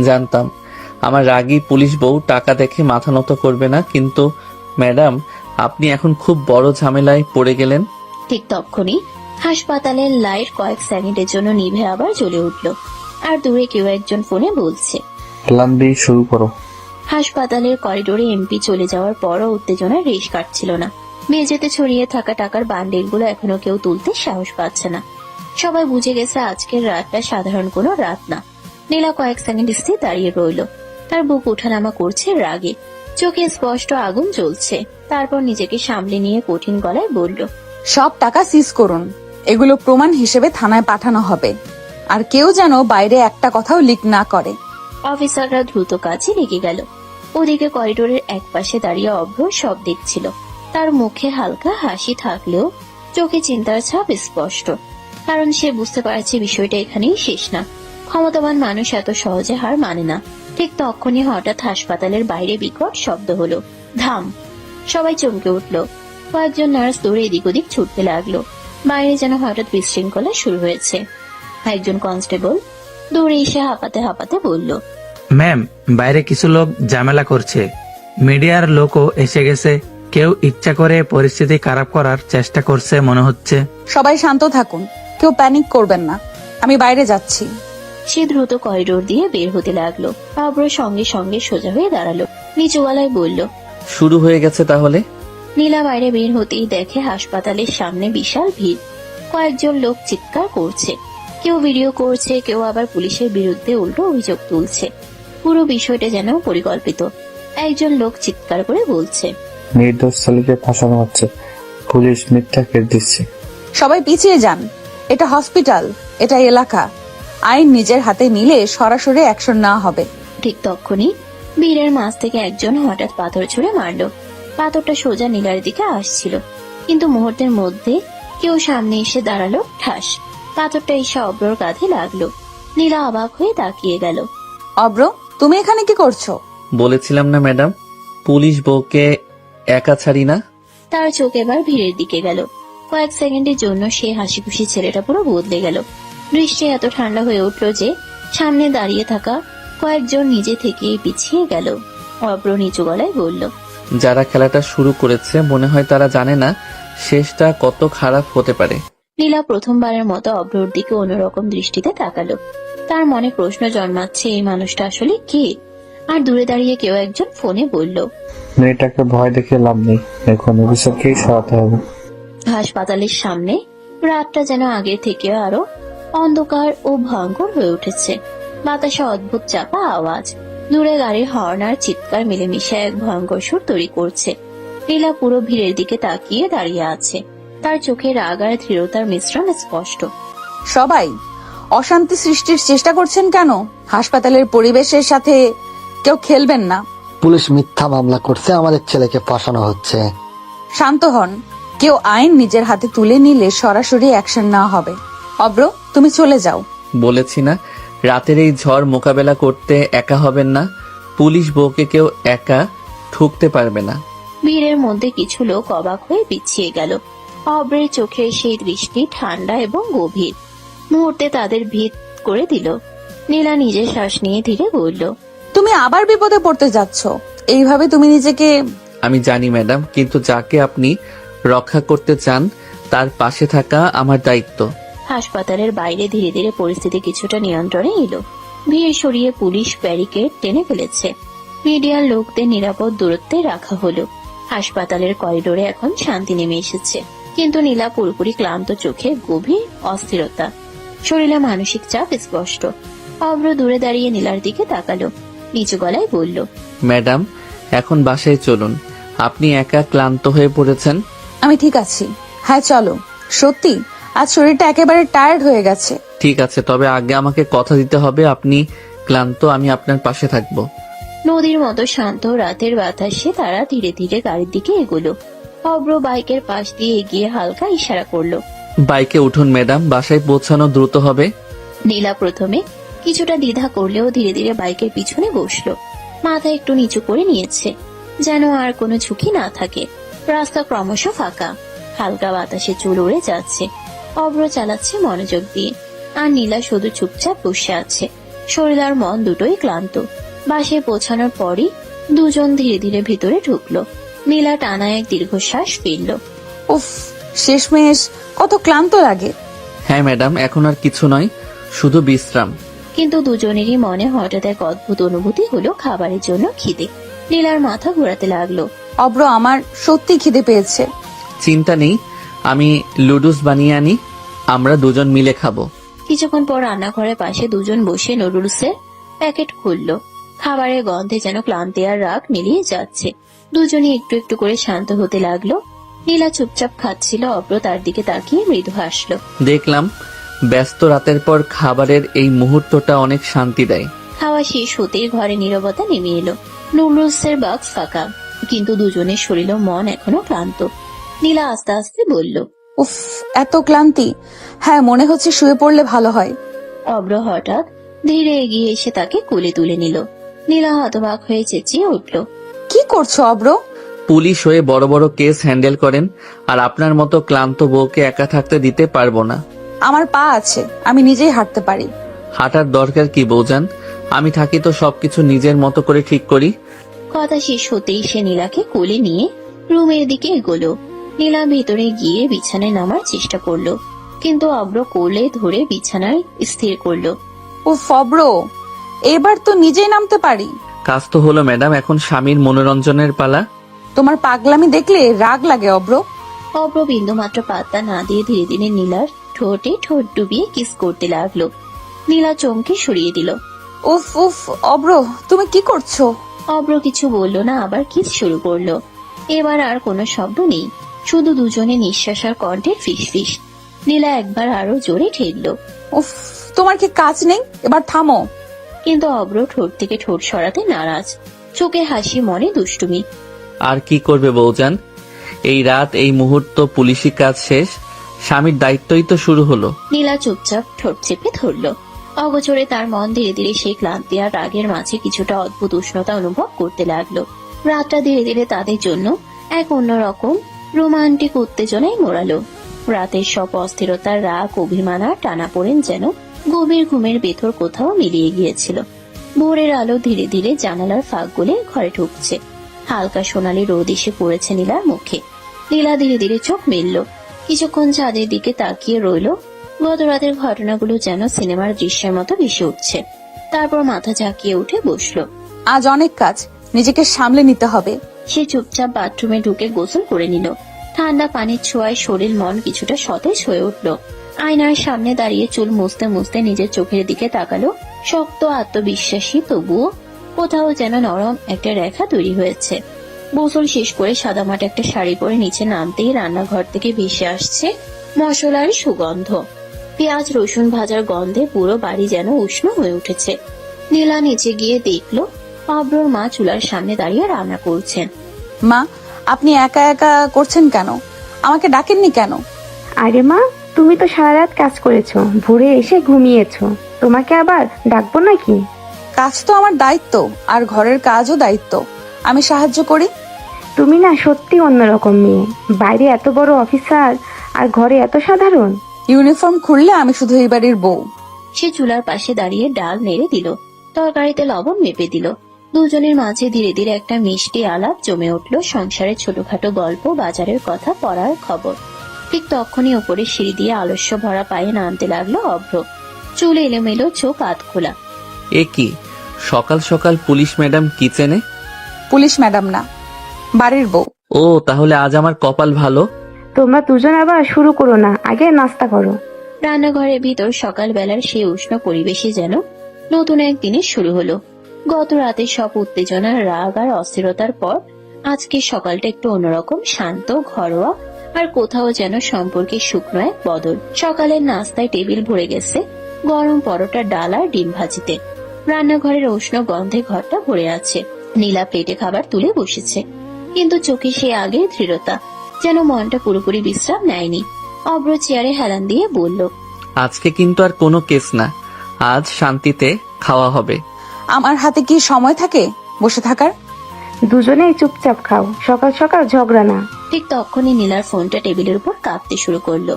জানতাম আমার রাগী পুলিশ বউ টাকা দেখে মাথা নত করবে না, কিন্তু ম্যাডাম আপনি এখন খুব বড় ঝামেলায় পড়ে গেলেন। ঠিক তখনই হাসপাতালের লাইট কয়েক সেকেন্ডের জন্য নিভে আবার জ্বলে উঠল। আর দূরে কেউ একজন ফোনে বলছে। প্ল্যান বি শুরু করো। হাসপাতালের করিডোরে এমপি চলে যাওয়ার পরও উত্তেজনার রেশ কাটছিল না। মেঝেতে ছড়িয়ে থাকা টাকার বান্ডেলগুলো এখনো কেউ তুলতে সাহস পাচ্ছে না। সবাই বুঝে গেছে আজকের রাতটা সাধারণ কোনো রাত না। নীলা কয়েক সেকেন্ড স্থির দাঁড়িয়ে রইল। তার বুক ওঠানামা করছে রাগে, চোখে স্পষ্ট আগুন জ্বলছে। তারপর নিজেকে সামলে নিয়ে কঠিন গলায় বলল, সব টাকা সিজ করুন, এগুলো প্রমাণ হিসেবে থানায় পাঠানো হবে। আর কেউ যেন বাইরে একটা কথাও লিক না করে। অফিসাররা দ্রুত কাজে লেগে গেল। ওদিকে করিডোরের এক পাশে দাঁড়িয়ে অভ্র সব দেখছিল। তার মুখে হালকা হাসি থাকলেও চোখে চিন্তার ছাপ স্পষ্ট, কারণ সে বুঝতে পারছে বিষয়টা এখানেই শেষ না। ক্ষমতাবান মানুষ এত সহজে হার মানে না। ঠিক তখনই হঠাৎ হাসপাতালের বাইরে বিকট শব্দ হলো, ধাম! সবাই চমকে উঠল। কয়েকজন নার্স দৌড়ে এদিক ওদিক ছুটতে লাগলো। বাইরে যেন হঠাৎ বিশৃঙ্খলা শুরু হয়েছে। একজন কনস্টেবল দৌড়ে এসে হাঁপাতে হাঁপাতে বলল, ম্যাম, বাইরে কিছু লোক ঝামেলা করছে। মিডিয়ার লোকও এসে গেছে। কেউ ইচ্ছা করে পরিস্থিতি খারাপ করার চেষ্টা করছে মনে হচ্ছে। সবাই শান্ত থাকুন, কেউ প্যানিক করবেন না, আমি বাইরে যাচ্ছি। সে দ্রুত করিডোর দিয়ে বের হতে লাগলো। অব্র সঙ্গে সঙ্গে সোজা হয়ে দাঁড়ালো, নিচু গলায় বলল, শুরু হয়ে গেছে তাহলে? নীলা বাইরে বের হতেই দেখে হাসপাতালের সামনে বিশাল ভিড়। কয়েকজন লোক চিৎকার করছে, কেউ ভিডিও করছে, কেউ আবার পুলিশের বিরুদ্ধে উল্টো অভিযোগ তুলছে। পুরো বিষয়টা যেন পরিকল্পিত। একজন লোক চিৎকার করে বলছে, নির্দোষ ছেলেকে ফাঁসানো হচ্ছে, পুলিশ মিথ্যা কেস দিচ্ছে। সবাই পিছিয়ে যান। এটা হসপিটাল, এটা এলাকা। আইন নিজের হাতে নিলে সরাসরি অ্যাকশন নেওয়া হবে। ঠিক তখনই ভিড়ের মাঝ থেকে একজন হঠাৎ পাথর ছুঁড়ে মারলো। পাথরটা সোজা নীলার দিকে আসছিল, কিন্তু মুহূর্তের মধ্যে কেউ সামনে এসে দাঁড়ালো। ঠাস, পাথরটা এসে অব্রর কাঁধে লাগলো। নীলা অবাক হয়ে তাকিয়ে গেল। অব্র, তুমি এখানে কি করছো? বলেছিলাম না ম্যাডাম, পুলিশ বউকে একা ছাড়ি না। তার চোখ এবার ভিড়ের দিকে গেল। কয়েক সেকেন্ডের জন্য সে হাসি খুশি ছেলেটা পুরো বদলে গেল। দৃষ্টি এত ঠান্ডা হয়ে উঠল যে সামনে দাঁড়িয়ে থাকা কয়েকজন নিজে থেকেই পিছিয়ে গেল। অব্র নিচু গলায় বলল, যারা খেলাটা শুরু করেছে মনে হয় তারা জানে না শেষটা কত খারাপ হতে পারে। নীলা প্রথমবারের মতো অব্রর দিকে অন্যরকম দৃষ্টিতে তাকালো। তার মনে প্রশ্ন জন্মাচ্ছে, এই মানুষটা আসলে কে? আর দূরে দাঁড়িয়ে কেউ একজন ফোনে বলল, মেয়েটাকে ভয় দেখে লাভ নেই, এখন অফিসারকেই সরাতে হবে। হাসপাতালের সামনে রাতটা যেন আগে থেকে আরো অন্ধকার ও ভয়ঙ্কর হয়ে উঠেছে। বাতাসে অদ্ভুত চাপা আওয়াজ, দূরে গাড়ির হর্ন আর চিৎকার মিলেমিশে এক ভয়ঙ্কর সুর তৈরি করছে। নীলা পুরো ভিড়ের দিকে তাকিয়ে দাঁড়িয়ে আছে। তার চোখে রাগ আর দৃঢ়তার মিশ্রণ স্পষ্ট। সবাই অশান্তি সৃষ্টির চেষ্টা করছেন কেন? হাসপাতালের পরিবেশের সাথে কেউ খেলবেন না। পুলিশ মিথ্যা মামলা করছে, আমাদের ছেলেকে ফাঁসানো হচ্ছে। শান্ত হন। কেউ আইন নিজের হাতে তুলে নিলে সরাসরি অ্যাকশন নেওয়া হবে। অব্র, তুমি চলে যাও। বলেছি না, রাতের এই ঝড় মোকাবেলা করতে একা হবেন না। পুলিশ বউকে কেউ একা ঠুকতে পারবে না। ভিড়ের মধ্যে কিছু লোক অবাক হয়ে পিছিয়ে গেল। অব্রের চোখের সেই দৃষ্টি ঠান্ডা এবং গভীর, মুহূর্তে তাদের ভীত করে দিল। নীলা নিজের শ্বাস নিয়ে ধীরে বলল, তুমি আবার বিপদে পড়তে যাচ্ছ। এইভাবে তুমি নিজেকে। আমি জানি ম্যাডাম, কিন্তু যাকে আপনি রক্ষা করতে চান তার পাশে থাকা আমার দায়িত্ব। হাসপাতালের বাইরে ধীরে ধীরে পরিস্থিতি কিছুটা নিয়ন্ত্রণে এলো। ভিড় সরিয়ে পুলিশ ব্যারিকেড টেনে ফেলেছে। মিডিয়ার লোকদের নিরাপদ দূরত্বে রাখা হলো। হাসপাতালের করিডোরে এখন শান্তি নেমে এসেছে, কিন্তু নীলা পুরোপুরি ক্লান্ত, চোখে গভীর অস্থিরতা, শরীরে মানসিক চাপ স্পষ্ট। অব্র দূরে দাঁড়িয়ে নীলার দিকে তাকালো, নিচু গলায় বলল, ম্যাডাম, এখন বাসায় চলুন। আপনি একা ক্লান্ত হয়ে পড়েছেন। আমি ঠিক আছি। হ্যাঁ চলো। সত্যি আজ শরীরটা একেবারে টায়ার্ড হয়ে গেছে। ঠিক আছে, তবে আগে আমাকে কথা দিতে হবে আপনি ক্লান্ত, আমি আপনার পাশে থাকবো। নদীর মতো শান্ত রাতের বাতাসে তারা ধীরে ধীরে গাড়ির দিকে এগোলো। অব্র বাইকের পাশ দিয়ে এগিয়ে হালকা ইশারা করলো। বাইকে উঠুন ম্যাডাম, বাসায় পৌঁছানো দ্রুত হবে। নীলা প্রথমে কিছুটা দ্বিধা করলেও ধীরে ধীরে বাইকের পিছনে বসলো। মাথা একটু নিচু করে নিয়েছে, যেন আর কোনো ঝুঁকি না থাকে। রাস্তা ক্রমশ ফাঁকা, হালকা বাতাসে চুল উড়ে যাচ্ছে। অব্র চালাচ্ছে মনোযোগ দিয়ে, আর নীলা শুধু চুপচাপ বসে আছে। শরীর আর মন দুটোই ক্লান্ত। বাসে পৌঁছানোর পরই দুজন ধীরে ধীরে ভিতরে ঢুকলো। নীলা টানা এক দীর্ঘশ্বাস ফেলল। উফ, শেষমেশ কত ক্লান্ত লাগে। হ্যাঁ ম্যাডাম, এখন আর কিছু নয়, শুধু বিশ্রাম। কিন্তু দুজনেরই মনে হঠাৎ এক অদ্ভুত অনুভূতি হলো, খাবারের জন্য খিদে। নীলার মাথা ঘোরাতে লাগলো। অব্র, আমার সত্যি খিদে পেয়েছে। চিন্তা নেই, আমি লুডুস বানিয়ে আনি, আমরা দুজন মিলে খাবো। কিছুক্ষণ পর রান্নাঘরের পাশে দুজন বসে নুডলসের প্যাকেট খুললো। খাবারের গন্ধে যেন ক্লান্তি আর রাগ মিলিয়ে যাচ্ছে। দুজনই একটু একটু করে শান্ত হতে লাগলো। নীলা চুপচাপ খাচ্ছিল, অব্র তার দিকে তাকিয়ে মৃদু হাসলো। দেখলাম ব্যস্ত রাতের পর খাবারের এই মুহূর্তটা অনেক শান্তি দেয়। খাওয়া শেষ হতেই ঘরে নীরবতা নেমে এলো। নুডলসের বাক্স ফাঁকা, কিন্তু দুজনের শরীর ও মন এখনো ক্লান্ত। নীলা আস্তে আস্তে বলল, উফ, এত ক্লান্তি। হ্যাঁ, মনে হচ্ছে শুয়ে পড়লে ভালো হয়। অব্র হঠাৎ ধীরে এগিয়ে এসে তাকে কোলে তুলে নিল। নীলা হতবাক হয়ে চেঁচিয়ে উঠল, কি করছো অব্র? পুলিশ হয়ে বড় বড় কেস হ্যান্ডেল করেন, আর আপনার মতো ক্লান্ত বউকে একা থাকতে দিতে পারবো না। আমার পা আছে, আমি নিজেই হাঁটতে পারি। হাঁটার দরকার কি বউজান? আমি থাকি তো সবকিছু নিজের মতো করে ঠিক করি। কথা শেষ হতেই সে নীলাকে কোলে নিয়ে রুমের দিকে এগোলো। নীলা ভেতরে গিয়ে বিছানায় নামার চেষ্টা করলো, কিন্তু অব্র কোলে ধরে বিছানায় স্থির করলো। উফ অব্র, এবার তো নিজেই নামতে পারি। কাজ তো হলো ম্যাডাম, এখন স্বামীর মনোরঞ্জনের পালা। তোমার পাগলামি দেখলে রাগ লাগে অব্র। অব্র বিন্দু মাত্র পাত্তা না দিয়ে ধীরে ধীরে নীলার ঠোঁটে ঠোঁট ডুবিয়ে কিস করতে লাগলো। নীলা চমকে সরিয়ে দিল। উফ উফ অব্র, তুমি কি করছো? অব্র কিছু বলল না, আবার কিস শুরু করলো। এবার আর কোনো শব্দ নেই, শুধু দুজনে নিঃশ্বাস আর কণ্ঠের ফিসফিস। নীলা একবার আরো জোরে ঠেললো, উফ, তোমার কি কাজ নেই? এবার থামো। কিন্তু অব্র ঠোঁট থেকে ঠোঁট সরাতে নারাজ, চোখে হাসি, মনে দুষ্টুমি। আর কি করবে বউজান, এই রাত এই মুহূর্ত পুলিশি কাজ শেষ, স্বামীর দায়িত্বই তো শুরু হলো। নীলা চুপচাপ ঠোঁট চেপে ধরল। অগোচরে তার মন ধীরে ধীরে সেই ক্লান্তি আর রাগের মাঝে কিছুটা অদ্ভুত উষ্ণতা অনুভব করতে লাগলো। রাতটা ধীরে ধীরে তাদের জন্য এক অন্যরকম রোমান্টিক উত্তেজনায় মোড়ালো। রাতের সব অস্থিরতা, রাগ, অভিমান আর টানাপোড়েন যেন গভীর ঘুমের ভেতর কোথাও মিলিয়ে গিয়েছিল। ভোরের আলো ধীরে ধীরে জানালার ফাঁক গলে ঘরে ঢুকছে। হালকা সোনালি রোদ এসে পড়েছে নীলার মুখে। নীলা ধীরে ধীরে চোখ মেলল, কিছুক্ষণ চাঁদের দিকে তাকিয়ে রইল। গত রাতের ঘটনাগুলো যেন সিনেমার দৃশ্যের মতো ভেসে উঠছে। তারপর মাথা ঝাঁকিয়ে উঠে বসলো। আজ অনেক কাজ, নিজেকে সামলে নিতে হবে। সে চুপচাপ বাথরুমে ঢুকে গোসল করে নিল। ঠান্ডা পানির ছোঁয়ায় শরীর মন কিছুটা সতেজ হয়ে উঠল। আয়নার সামনে দাঁড়িয়ে চুল মুছতে মুছতে নিজের চোখের দিকে তাকালো। শক্ত, আত্মবিশ্বাসী, তবুও কোথাও যেন নরম একটা রেখা তৈরি হয়েছে। গোসল শেষ করে সাদামাটা একটা শাড়ি পরে নিচে নামতেই রান্নাঘর থেকে ভেসে আসছে মশলার সুগন্ধ। পেঁয়াজ রসুন ভাজার গন্ধে পুরো বাড়ি যেন উষ্ণ হয়ে উঠেছে। নীলা নিচে গিয়ে দেখলো অব্রর মা চুলার সামনে দাঁড়িয়ে রান্না করছেন। মা, আপনি একা একা করছেন কেন? আমাকে ডাকেননি কেন? আরে মা, তুমি তো সারা রাত কাজ করেছো, ভোরে এসে ঘুমিয়েছো, তোমাকে আবার ডাকবো নাকি? কাজ তো আমার দায়িত্ব, আর ঘরের কাজও দায়িত্ব। আমি সাহায্য করি। তুমি না সত্যি অন্যরকম মেয়ে, বাইরে এত বড় অফিসার আর ঘরে এত সাধারণ। ইউনিফর্ম খুললে আমি শুধু এই বাড়ির বউ। সে চুলার পাশে দাঁড়িয়ে ডাল নেড়ে দিল, তরকারিতে লবণ মেপে দিল। দুজনের মাঝে ধীরে ধীরে একটা মিষ্টি আলাপ জমে উঠল। সংসারের ছোটখাটো গল্প, বাজারের কথা, পড়ার খবর। ঠিক তখনই ওপরে সিঁড়ি দিয়ে আলস্য ভরা পায়ে নামতে লাগলো অভ্র। চুল এলোমেলো, চোখ আধ খোলা। এ কি সকাল সকাল পুলিশ ম্যাডাম কিচেনে? পুলিশ ম্যাডাম না, বাড়ির বউ। ও, তাহলে আজ আমার কপাল ভালো। তোমরা দুজন আবার শুরু করো না, আগে নাস্তা করো। রান্নাঘরের ভিতর সকালবেলার সেই উষ্ণ পরিবেশে যেন নতুন এক দিনের শুরু হলো। গত রাতে সব উত্তেজনা, রাগ আর অস্থিরতার পর আজকে সকালটা একটু অন্যরকম, শান্ত, ঘরোয়া, আর কোথাও যেন সম্পর্কে শুকনো এক বদল। সকালের নাস্তায় টেবিল ভরে গেছে গরম পরোটা, ডাল আর ডিম ভাজিতে। রান্নাঘরের উষ্ণ গন্ধে ঘরটা ভরে আছে। নীলা প্লেটে খাবার তুলে বসেছে, কিন্তু চোখে সে আগের দৃঢ়তা, যেন মনটা পুরোপুরি বিশ্রাম নেয়নি। অব্র চেয়ারে হেলান দিয়ে বলল, আজকে কিন্তু আর কোনো কেস না, আজ শান্তিতে খাওয়া হবে। আমার হাতে কি সময় থাকে বসে থাকার? দুজনেই চুপচাপ খাও, সকাল সকাল ঝগড়া না। ঠিক তখনই নীলার ফোনটা টেবিলের উপর কাঁপতে শুরু করলো।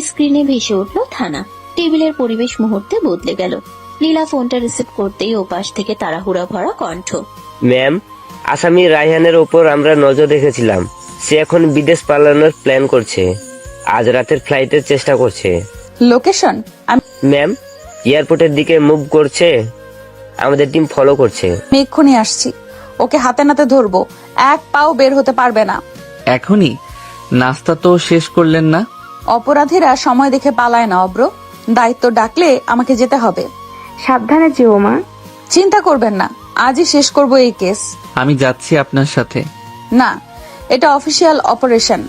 স্ক্রিনে ভেসে উঠলো থানা। টেবিলের পরিবেশ মুহূর্তে বদলে গেল। নীলা ফোনটা রিসিভ করতেই ওপাশ থেকে তাড়াহুড়া ভরা কণ্ঠ, ম্যাম, আসামি রায়হানের ওপর আমরা নজর রেখেছিলাম। সে এখন বিদেশ পালানোর প্ল্যান করছে। আজ রাতের ফ্লাইটের চেষ্টা করছে। লোকেশন? ম্যাম, এয়ারপোর্টের দিকে মুভ করছে। আমাদের টিম ফলো করছে। আমি এক্ষুনি আসছি, ওকে হাতে নাতে ধরবো, এক পাও বের হতে পারবে না। এখনই? নাস্তা তো শেষ করলেন না? অপরাধীরা সময় দেখে পালায় না অব্র, দায়িত্ব ডাকলে আমাকে যেতে হবে। সাবধানে যেও মা। চিন্তা করবেন না, আজই শেষ করব এই কেস। আমি যাচ্ছি আপনার সাথে। না, এটা অফিসিয়াল অপারেশন।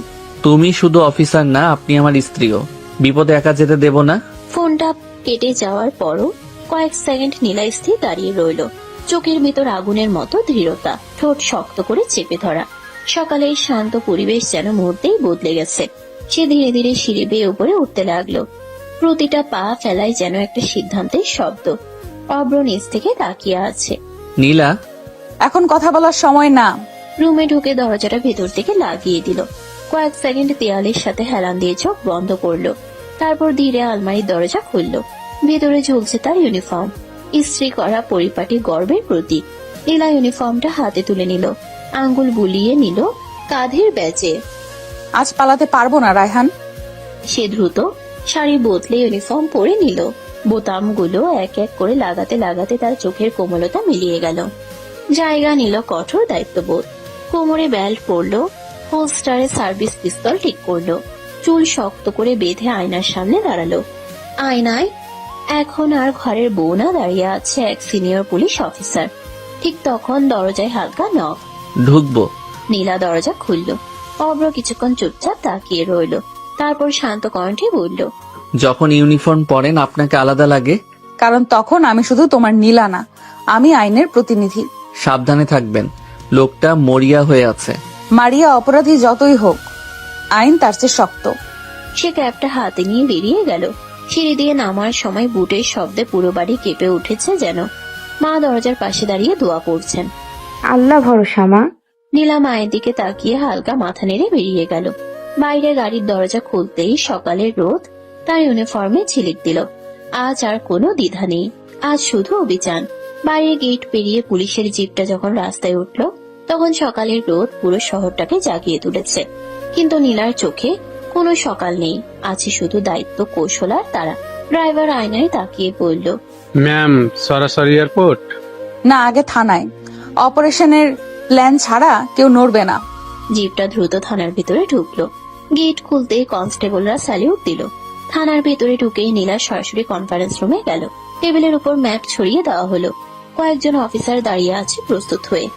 তুমি শুধু অফিসার না, আপনি আমার স্ত্রীও। বিপদে একা যেতে দেব না। ফোনটা কেটে যাওয়ার পরও কয়েক সেকেন্ড নীলা স্থির দাঁড়িয়ে রইল। চোখের ভিতর আগুনের মতো দৃঢ়তা, ঠোঁট শক্ত করে চেপে ধরা। সকালের শান্ত পরিবেশ যেন মুহূর্তেই বদলে গেছে। সে ধীরে ধীরে সিঁড়ি বেয়ে উপরে উঠতে লাগলো। প্রতিটা পা ফেলায় যেন একটা সিদ্ধান্তের শব্দ। অব্র নিচ থেকে তাকিয়ে আছে। নীলা, এখন কথা বলার সময় না। রুমে ঢুকে দরজাটা ভেতর থেকে লাগিয়ে দিল। কয়েক সেকেন্ড দেয়ালের সাথে হেলান দিয়ে চোখ বন্ধ করলো। তারপর ধীরে আলমারির দরজা খুললো। ভেতরে ঝুলছে তার ইউনিফর্ম, ইস্ত্রি করা, পরিপাটি, গর্বের প্রতীক। নীলা ইউনিফর্মটা হাতে তুলে নিল, আঙ্গুল বুলিয়ে নিল কাঁধের ব্যাজে। আজ পালাতে পারবো না রায়হান। সে দ্রুত শাড়ি বদলে ইউনিফর্ম পরে নিল। বোতামগুলো এক এক করে লাগাতে লাগাতে তার চোখের কোমলতা মিলিয়ে গেল। জায়গা নিল কঠোর দায়িত্ববোধ। কোমরে বেল্ট পরলো, হোলস্টারে সার্ভিস পিস্তল ঠিক করলো। চুল শক্ত করে বেঁধে আয়নার সামনে দাঁড়ালো। আয়নায় এখন আর ঘরের বউ না, দাঁড়িয়ে আছে এক সিনিয়র পুলিশ অফিসার। ঠিক তখন দরজায় হালকা নক। ঢুকবো? নীলা দরজা খুলল। অব্র কিছুক্ষণ চুপচাপ তাকিয়ে রইল, তারপর শান্ত কণ্ঠে বলল, যখন ইউনিফর্ম পরেন আপনাকে আলাদা লাগে? কারণ তখন আমি শুধু তোমার নীলা না, আমি আইনের প্রতিনিধি। সাবধানে থাকবেন, লোকটা মরিয়া হয়ে আছে। মারিয়া অপরাধী যতই হোক, আইন তার চেয়ে শক্ত। সে ক্যাবটা হাতে নিয়ে বেরিয়ে গেল। সিঁড়ি দিয়ে নামার সময় বুটের শব্দে পুরো বাড়ি কেঁপে উঠেছে যেন। মা দরজার পাশে দাঁড়িয়ে দোয়া করছেন। আল্লাহ ভরসা মা। নীলা মায়ের দিকে তাকিয়ে হালকা মাথা নেড়ে বেরিয়ে গেল। বাইরে গাড়ির দরজা খুলতেই সকালের রোদ তার ইউনিফর্মে ঝিলিক দিল। আজ আর কোনো দ্বিধা নেই, আজ শুধু অভিযান। বাইরে গেট পেরিয়ে পুলিশের জিপটা যখন রাস্তায় উঠল, তখন সকালের রোদ পুরো শহরটাকে জাগিয়ে তুলেছে। কিন্তু নীলার চোখে কোনো সকাল নেই, আছে শুধু দায়িত্ব, কৌশল আর তারা। ড্রাইভার আয়নায় তাকিয়ে বলল, ম্যাম সরাসরি এয়ারপোর্ট? না, আগে থানায়। অপারেশনের প্ল্যান ছাড়া কেউ নড়বে না। জিপটা দ্রুত থানার ভিতরে ঢুকলো। গেট খুলতে কনস্টেবলরা স্যালিউট দিল। থানার ভেতরে ঢুকেই নীলা সরাসরি কনফারেন্স রুমে গেল। টেবিলের উপর ম্যাপ ছড়িয়ে দেওয়া হলো। কয়েকজন অফিসার দাঁড়িয়ে আছে প্রস্তুত হয়ে।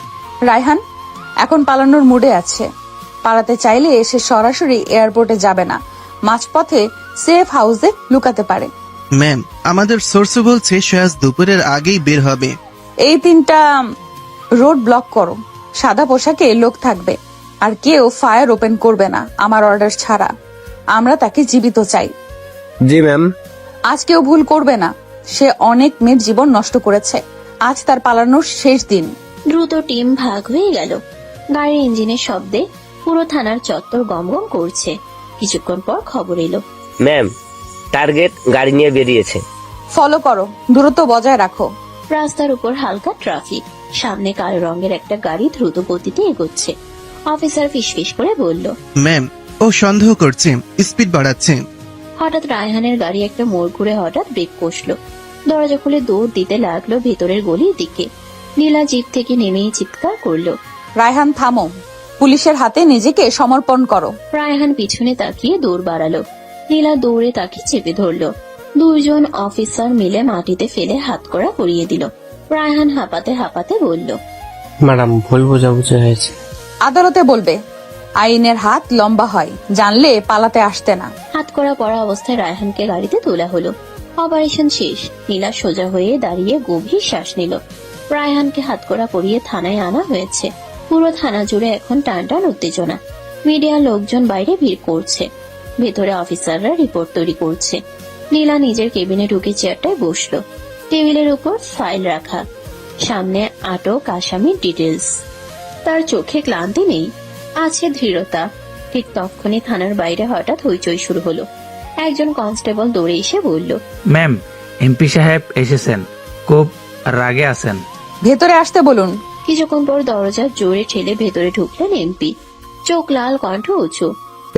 রায়হান এখন পালানোর মুডে আছে। পালাতে চাইলে সে সরাসরি এয়ারপোর্টে যাবে না, মাঝপথে সেফ হাউসে লুকাতে পারে। ম্যাম, আমাদের সোর্স বলছে সে আজ দুপুরের আগেই বের হবে। এই 3টা রোড ব্লক করো। সাদা পোশাকে লোক থাকবে, আর কেউ ফায়ার ওপেন করবে না আমার অর্ডার ছাড়া। আমরা তাকে জীবিত চাই। জি ম্যাম। আজ কেউ ভুল করবে না। সে অনেক মেয়ের জীবন নষ্ট করেছে। আজ তার পালানোর শেষ দিন। দ্রুত টিম ভাগ হয়ে গেল। গাড়ির ইঞ্জিনের শব্দে পুরো থানার চত্বর গমগম করছে। কিছুক্ষণ পর খবর এলো, ম্যাম, টার্গেট গাড়ি নিয়ে বেরিয়েছে। ফলো করো, দূরত্ব বজায় রাখো। রাস্তার উপর হালকা ট্রাফিক। সামনে কালো রঙের একটা গাড়ি দ্রুত গতিতে এগোচ্ছে। অফিসার ফিসফিস করে বলল, ম্যাম, ও সন্দেহ করছে, স্পিড বাড়াচ্ছে। হঠাৎ রায়হানের গাড়ি একটা মোড় ঘুরে হঠাৎ ব্রেক কষলো। দরজা খুলে দৌড় দিতে লাগলো ভেতরের গলির দিকে। নীলা জিপ থেকে নেমেই চিৎকার করলো, রায়হান থামো, পুলিশের হাতে নিজেকে সমর্পণ করো। রায়হান পিছনে তাকিয়ে দৌড় বাড়ালো। নীলা দৌড়ে তাকে চেপে ধরলো। 2 জন অফিসার মিলে মাটিতে ফেলে হাতকড়া পরিয়ে দিল। রায়হান হাঁপাতে হাঁপাতে বলল, ম্যাডাম ভুল বোঝাবুঝি হয়েছে। আদালতে বলবে আইনের হাত লম্বা হয়, জানলে পালাতে আসতে না। হাতকড়া পরা অবস্থায় রায়হানকে গাড়িতে তোলা হলো। অপারেশন শেষ। নীলা সোজা হয়ে দাঁড়িয়ে গভীর শ্বাস নিল। রায়হানকে হাতকড়া পরিয়ে থানায় আনা হয়েছে। পুরো থানা জুড়ে এখন টানটান উত্তেজনা। মিডিয়ার লোকজন বাইরে ভিড় করছে। ভেতরে অফিসাররা রিপোর্ট তৈরি করছে। নীলা নিজের কেবিনে ঢুকে চেয়ারটায় বসলো। টেবিলের উপর ফাইল রাখা, সামনে আটক আসামির ডিটেলস। তার চোখে ক্লান্তি নেই, আছে দৃঢ়তা। ঠিক তখনই থানার বাইরে হঠাৎ হইচই শুরু হলো। একজন কনস্টেবল দৌড়ে এসে বলল, ম্যাম, এমপি সাহেব এসেছেন, খুব রাগে আছেন। ভেতরে আসতে বলুন। কিছুক্ষণ পর দরজা জোরে ঠেলে ভেতরে ঢুকলেন এমপি। চোখ লাল, কণ্ঠ উঁচু।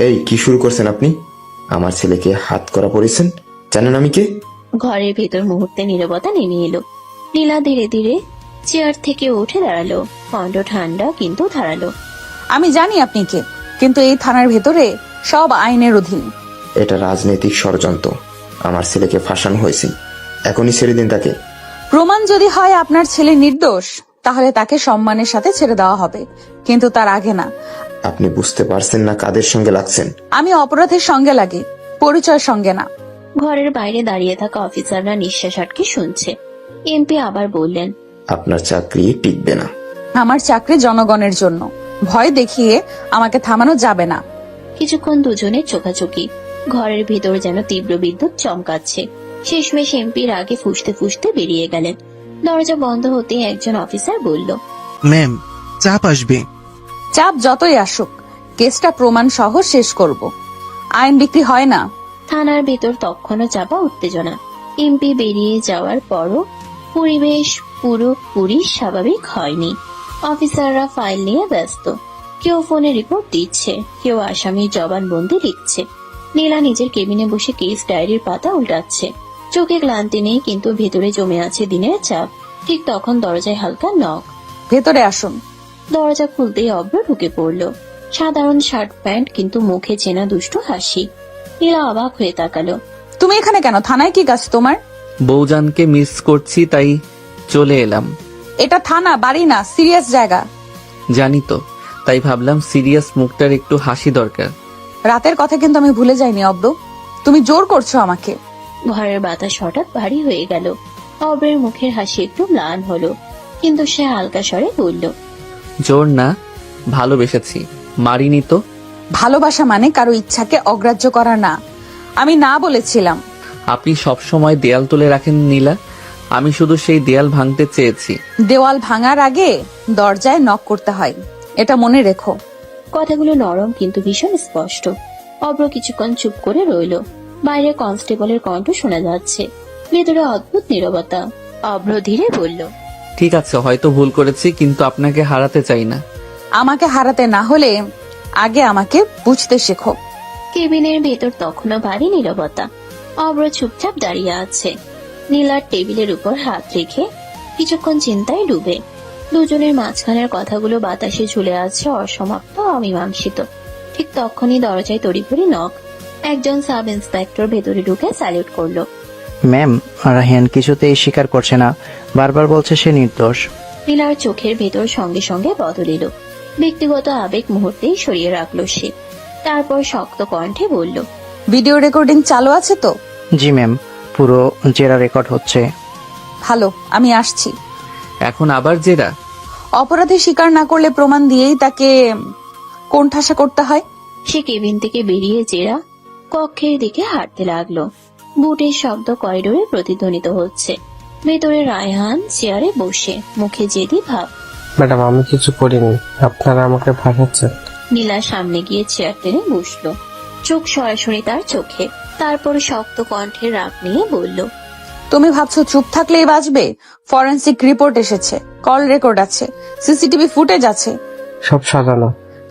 এই কি শুরু করছেন আপনি? আমার ছেলেকে হাত করা পড়েছেন, জানেন আমি কে? ঘরের ভেতর মুহূর্তে নীরবতা নেমে এলো। নীলা ধীরে ধীরে চেয়ার থেকে উঠে দাঁড়ালো, কণ্ঠ ঠান্ডা কিন্তু ধারালো। আমি জানি আপনি কে, কিন্তু এই থানার ভেতরে সব আইনের অধীন। এটা রাজনৈতিক ষড়যন্ত্র। আমার ছেলেকে ফাঁসানো হয়েছে, এখনই ছেড়ে দিন তাকে। প্রমাণ যদি হয় আপনার ছেলে নির্দোষ, তাহলে তাকে সম্মানের সাথে ছেড়ে দেওয়া হবে, কিন্তু তার আগে না। আপনি বুঝতে পারছেন না কাদের সঙ্গে লাগছেন? আমি অপরাধের সঙ্গে লাগি, পরিচয়ের সঙ্গে না। ঘরের বাইরে দাঁড়িয়ে থাকা অফিসাররা নিঃশ্বাস আটকে শুনছে। এমপি আবার বললেন, আপনার চাকরি টিকবে না। আমার চাকরি জনগণের জন্য, ভয় দেখিয়ে আমাকে থামানো যাবে না। কিছুক্ষণ দুজনের চোখাচোখি। ঘরের ভিতর যেন তীব্র বিদ্যুৎ চমকাচ্ছে। শেষমেশ এমপির আগে ফুসতে ফুসতে বেরিয়ে গেলেন। দরজা বন্ধ হতে একজন অফিসার বলল, ম্যাম, চাপ আসবে। চাপ যতই আসুক, কেসটা প্রমাণ সহ শেষ করব। আইন বিক্রি হয় না। থানার ভেতর তখনও চাপা উত্তেজনা। এমপি বেরিয়ে যাওয়ার পরও পরিবেশ পুরোপুরি স্বাভাবিক হয়নি। অফিসাররা ফাইল নিয়ে ব্যস্ত। কেউ ফোনে রিপোর্ট দিচ্ছে, কেউ আসামির জবানবন্দি লিখছে। নীলা নিজের কেবিনে বসে কেস ডায়েরির পাতা উল্টাচ্ছে। চোখে ক্লান্তি নেই, কিন্তু ভেতরে জমে আছে দিনের চাপ। ঠিক তখন দরজায় হালকা নক। ভেতরে আসুন। দরজা খুলতেই অভ্র ঢুকে পড়ল। সাধারণ শার্ট প্যান্ট, কিন্তু মুখে চেনা দুষ্টু হাসি। নীলা অবাক হয়ে তাকালো। তুমি এখানে কেন? থানায় কি কাজ তোমার? বউজানকে মিস করছি, তাই চলে এলাম। এটা থানা, বাড়ি না, সিরিয়াস জায়গা। জানি তো, তাই ভাবলাম সিরিয়াস মুখটার একটু হাসি দরকার। রাতের কথা কিন্তু আমি ভুলে যাইনি অব্দ। তুমি জোর করছো আমাকে। ঘরের বাতাস হঠাৎ ভারী হয়ে গেল। অব্রের মুখের হাসি একটু ম্লান হলো, কিন্তু সে হালকা স্বরে বলল, জোর না, ভালোবেসেছি, মারিনি তো। ভালোবাসা মানে কারো ইচ্ছাকে অগ্রাহ্য করা না। আমি না বলেছিলাম। আপনি সব সময় দেয়াল তুলে রাখেন নীলা, আমি শুধু সেই দেয়াল ভাঙতে চেয়েছি। দেওয়াল ভাঙার আগে দরজায় নক করতে হয়, এটা মনে রেখো। কথাগুলো নরম কিন্তু ভীষণ স্পষ্ট। অব্র কিছুক্ষণ চুপ করে রইল। বাইরে কনস্টেবলের কণ্ঠ শোনা যাচ্ছে, ভেতরে অদ্ভুত নীরবতা। অব্র ধীরে বলল, ঠিক আছে, হয়তো ভুল করেছি, কিন্তু আপনাকে হারাতে চাই না। আমাকে হারাতে না হলে আগে আমাকে বুঝতে শেখো। কেবিনের ভেতর তখনও ভারী নীরবতা। অব্র চুপচাপ দাঁড়িয়ে আছে, নীলার টেবিলের উপর হাত রেখে কিছুক্ষণ চিন্তায় ডুবে। দুজনের মাঝখানের কথাগুলো বাতাসে ঝুলে আছে, অসমাপ্ত, অমীমাংসিত। ঠিক তখনই দরজায় তড়িঘড়ি নক। একজন সাব ইন্সপেক্টর ভেতরে ঢুকে স্যালুট করলো। ম্যাম, রাহিয়ান কিছুতেই স্বীকার করছে না, বারবার বলছে সে নির্দোষ। নীলার চোখের ভেতর সঙ্গে সঙ্গে বদল এলো। ব্যক্তিগত আবেগ মুহূর্তেই সরিয়ে রাখলো সে। তারপর শক্ত কণ্ঠে বলল, ভিডিও রেকর্ডিং চালু আছে তো? জি ম্যাম, পুরো জেরা রেকর্ড হচ্ছে। ভালো, আমি আসছি। এখন আবার জেরা? অপরাধী স্বীকার না করলে প্রমাণ দিয়েই তাকে কোণঠাসা করতে হয়। সে কেবিন থেকে বেরিয়ে জেরা কক্ষের দিকে হাঁটতে লাগলো। বুটের শব্দ করিডোরে প্রতিধ্বনিত হচ্ছে। ভেতরে রায়হান চেয়ারে বসে, মুখে জেদি ভাব। ম্যাডাম, আমি কিছু করিনি, আপনারা আমাকে ফাঁসাচ্ছেন। নীলা সামনে গিয়ে চেয়ার টেনে বসলো, চোখ সরাসরি তার চোখে। তারপর শক্ত কণ্ঠে রাগ নিয়ে বলল, তুমি ভাবছো চুপ থাকলেই বাঁচবে? ফরেনসিক রিপোর্ট এসেছে, কল রেকর্ড আছে, সিসিটিভি ফুটেজ আছে। সব সাজানো।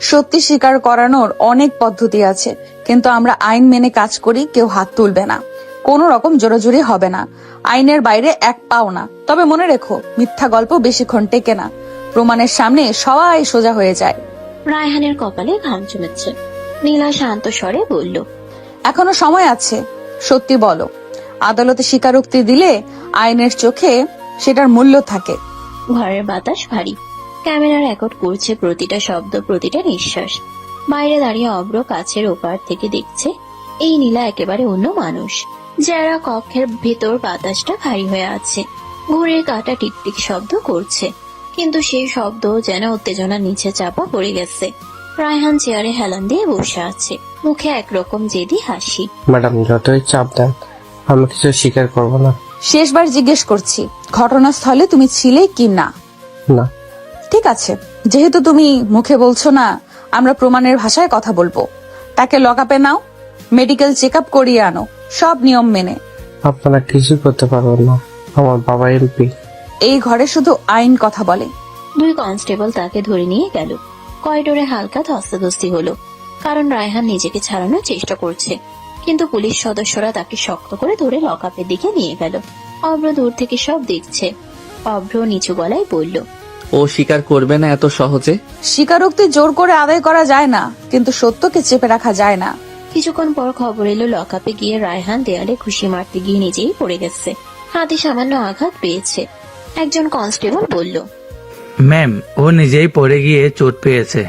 সত্যি স্বীকার করানোর অনেক পদ্ধতি আছে, কিন্তু আমরা আইন মেনে কাজ করি, কেউ হাত তুলবে না, কোনো রকম জোরাজুরি হবে না, আইনের বাইরে এক পাও না। তবে মনে রেখো, মিথ্যা গল্প বেশিক্ষণ টেকে না, প্রমাণের সামনে সবাই সোজা হয়ে যায়। রায়হানের কপালে ঘাম জমেছে। নীলা শান্ত স্বরে বলল, এখনো সময় আছে, সত্যি বলো। আদালতে স্বীকারোক্তি দিলে আইনের চোখে সেটার মূল্য থাকে। ঘরের বাতাস ভারী, ক্যামেরা রেকর্ড করছে প্রতিটা শব্দ, প্রতিটা নিঃশ্বাস। বাইরে দাঁড়িয়ে অব্র কাছের ওপার থেকে দেখছে এই নীলা একেবারে অন্য মানুষ। যারা কক্ষের ভেতর বাতাসটা ভারী হয়ে আছে, ঘুরের কাঁটা টিকটিক শব্দ করছে, কিন্তু সেই শব্দ যেন উত্তেজনার নিচে চাপা পড়ে গেছে। রায়হান চেয়ারে হেলান দিয়ে বসে আছে, মুখে একরকম জেদি হাসি। ম্যাডাম, যতই চাপ দেন, আমি কিছু স্বীকার করব না। শেষবার জিজ্ঞেস করছি, ঘটনাস্থলে তুমি ছিলে কি না? না। ঠিক আছে, যেহেতু তুমি মুখে বলছো না, আমরা প্রমাণের ভাষায় কথা বলবো। তাকে লকআপে নাও, মেডিকেল চেক আপ করিয়ে আনো, সব নিয়ম মেনে। আপনারা কিছু করতে পারবেন না, আমার বাবা এমপি। এই ঘরে শুধু আইন কথা বলে। দুই কনস্টেবল তাকে ধরে নিয়ে গেল। করিডোরে হালকা ধস্তাধস্তি হলো, কারণ রায়হান নিজেকে ছাড়ানোর চেষ্টা করছে, কিন্তু পুলিশ সদস্যরা তাকে শক্ত করে ধরে লকআপের দিকে নিয়ে গেল। অব্র দূর থেকে সব দেখছে। অব্র নিচু গলায় বলল, ও স্বীকার করবে না এত সহজে। স্বীকারোক্তি জোর করে আদায় করা যায় না, কিন্তু সত্যকে চেপে রাখা যায় না। কিছুক্ষণ পর খবর এলো লকআপে গিয়ে রায়হান দেয়ালে ঘুষি মারতে গিয়ে নিজেই পড়ে গেছে, হাতে সামান্য আঘাত পেয়েছে। একজন কনস্টেবল বলল, ম্যাম, ও নিজেই পড়ে গিয়ে চোট পেয়েছে।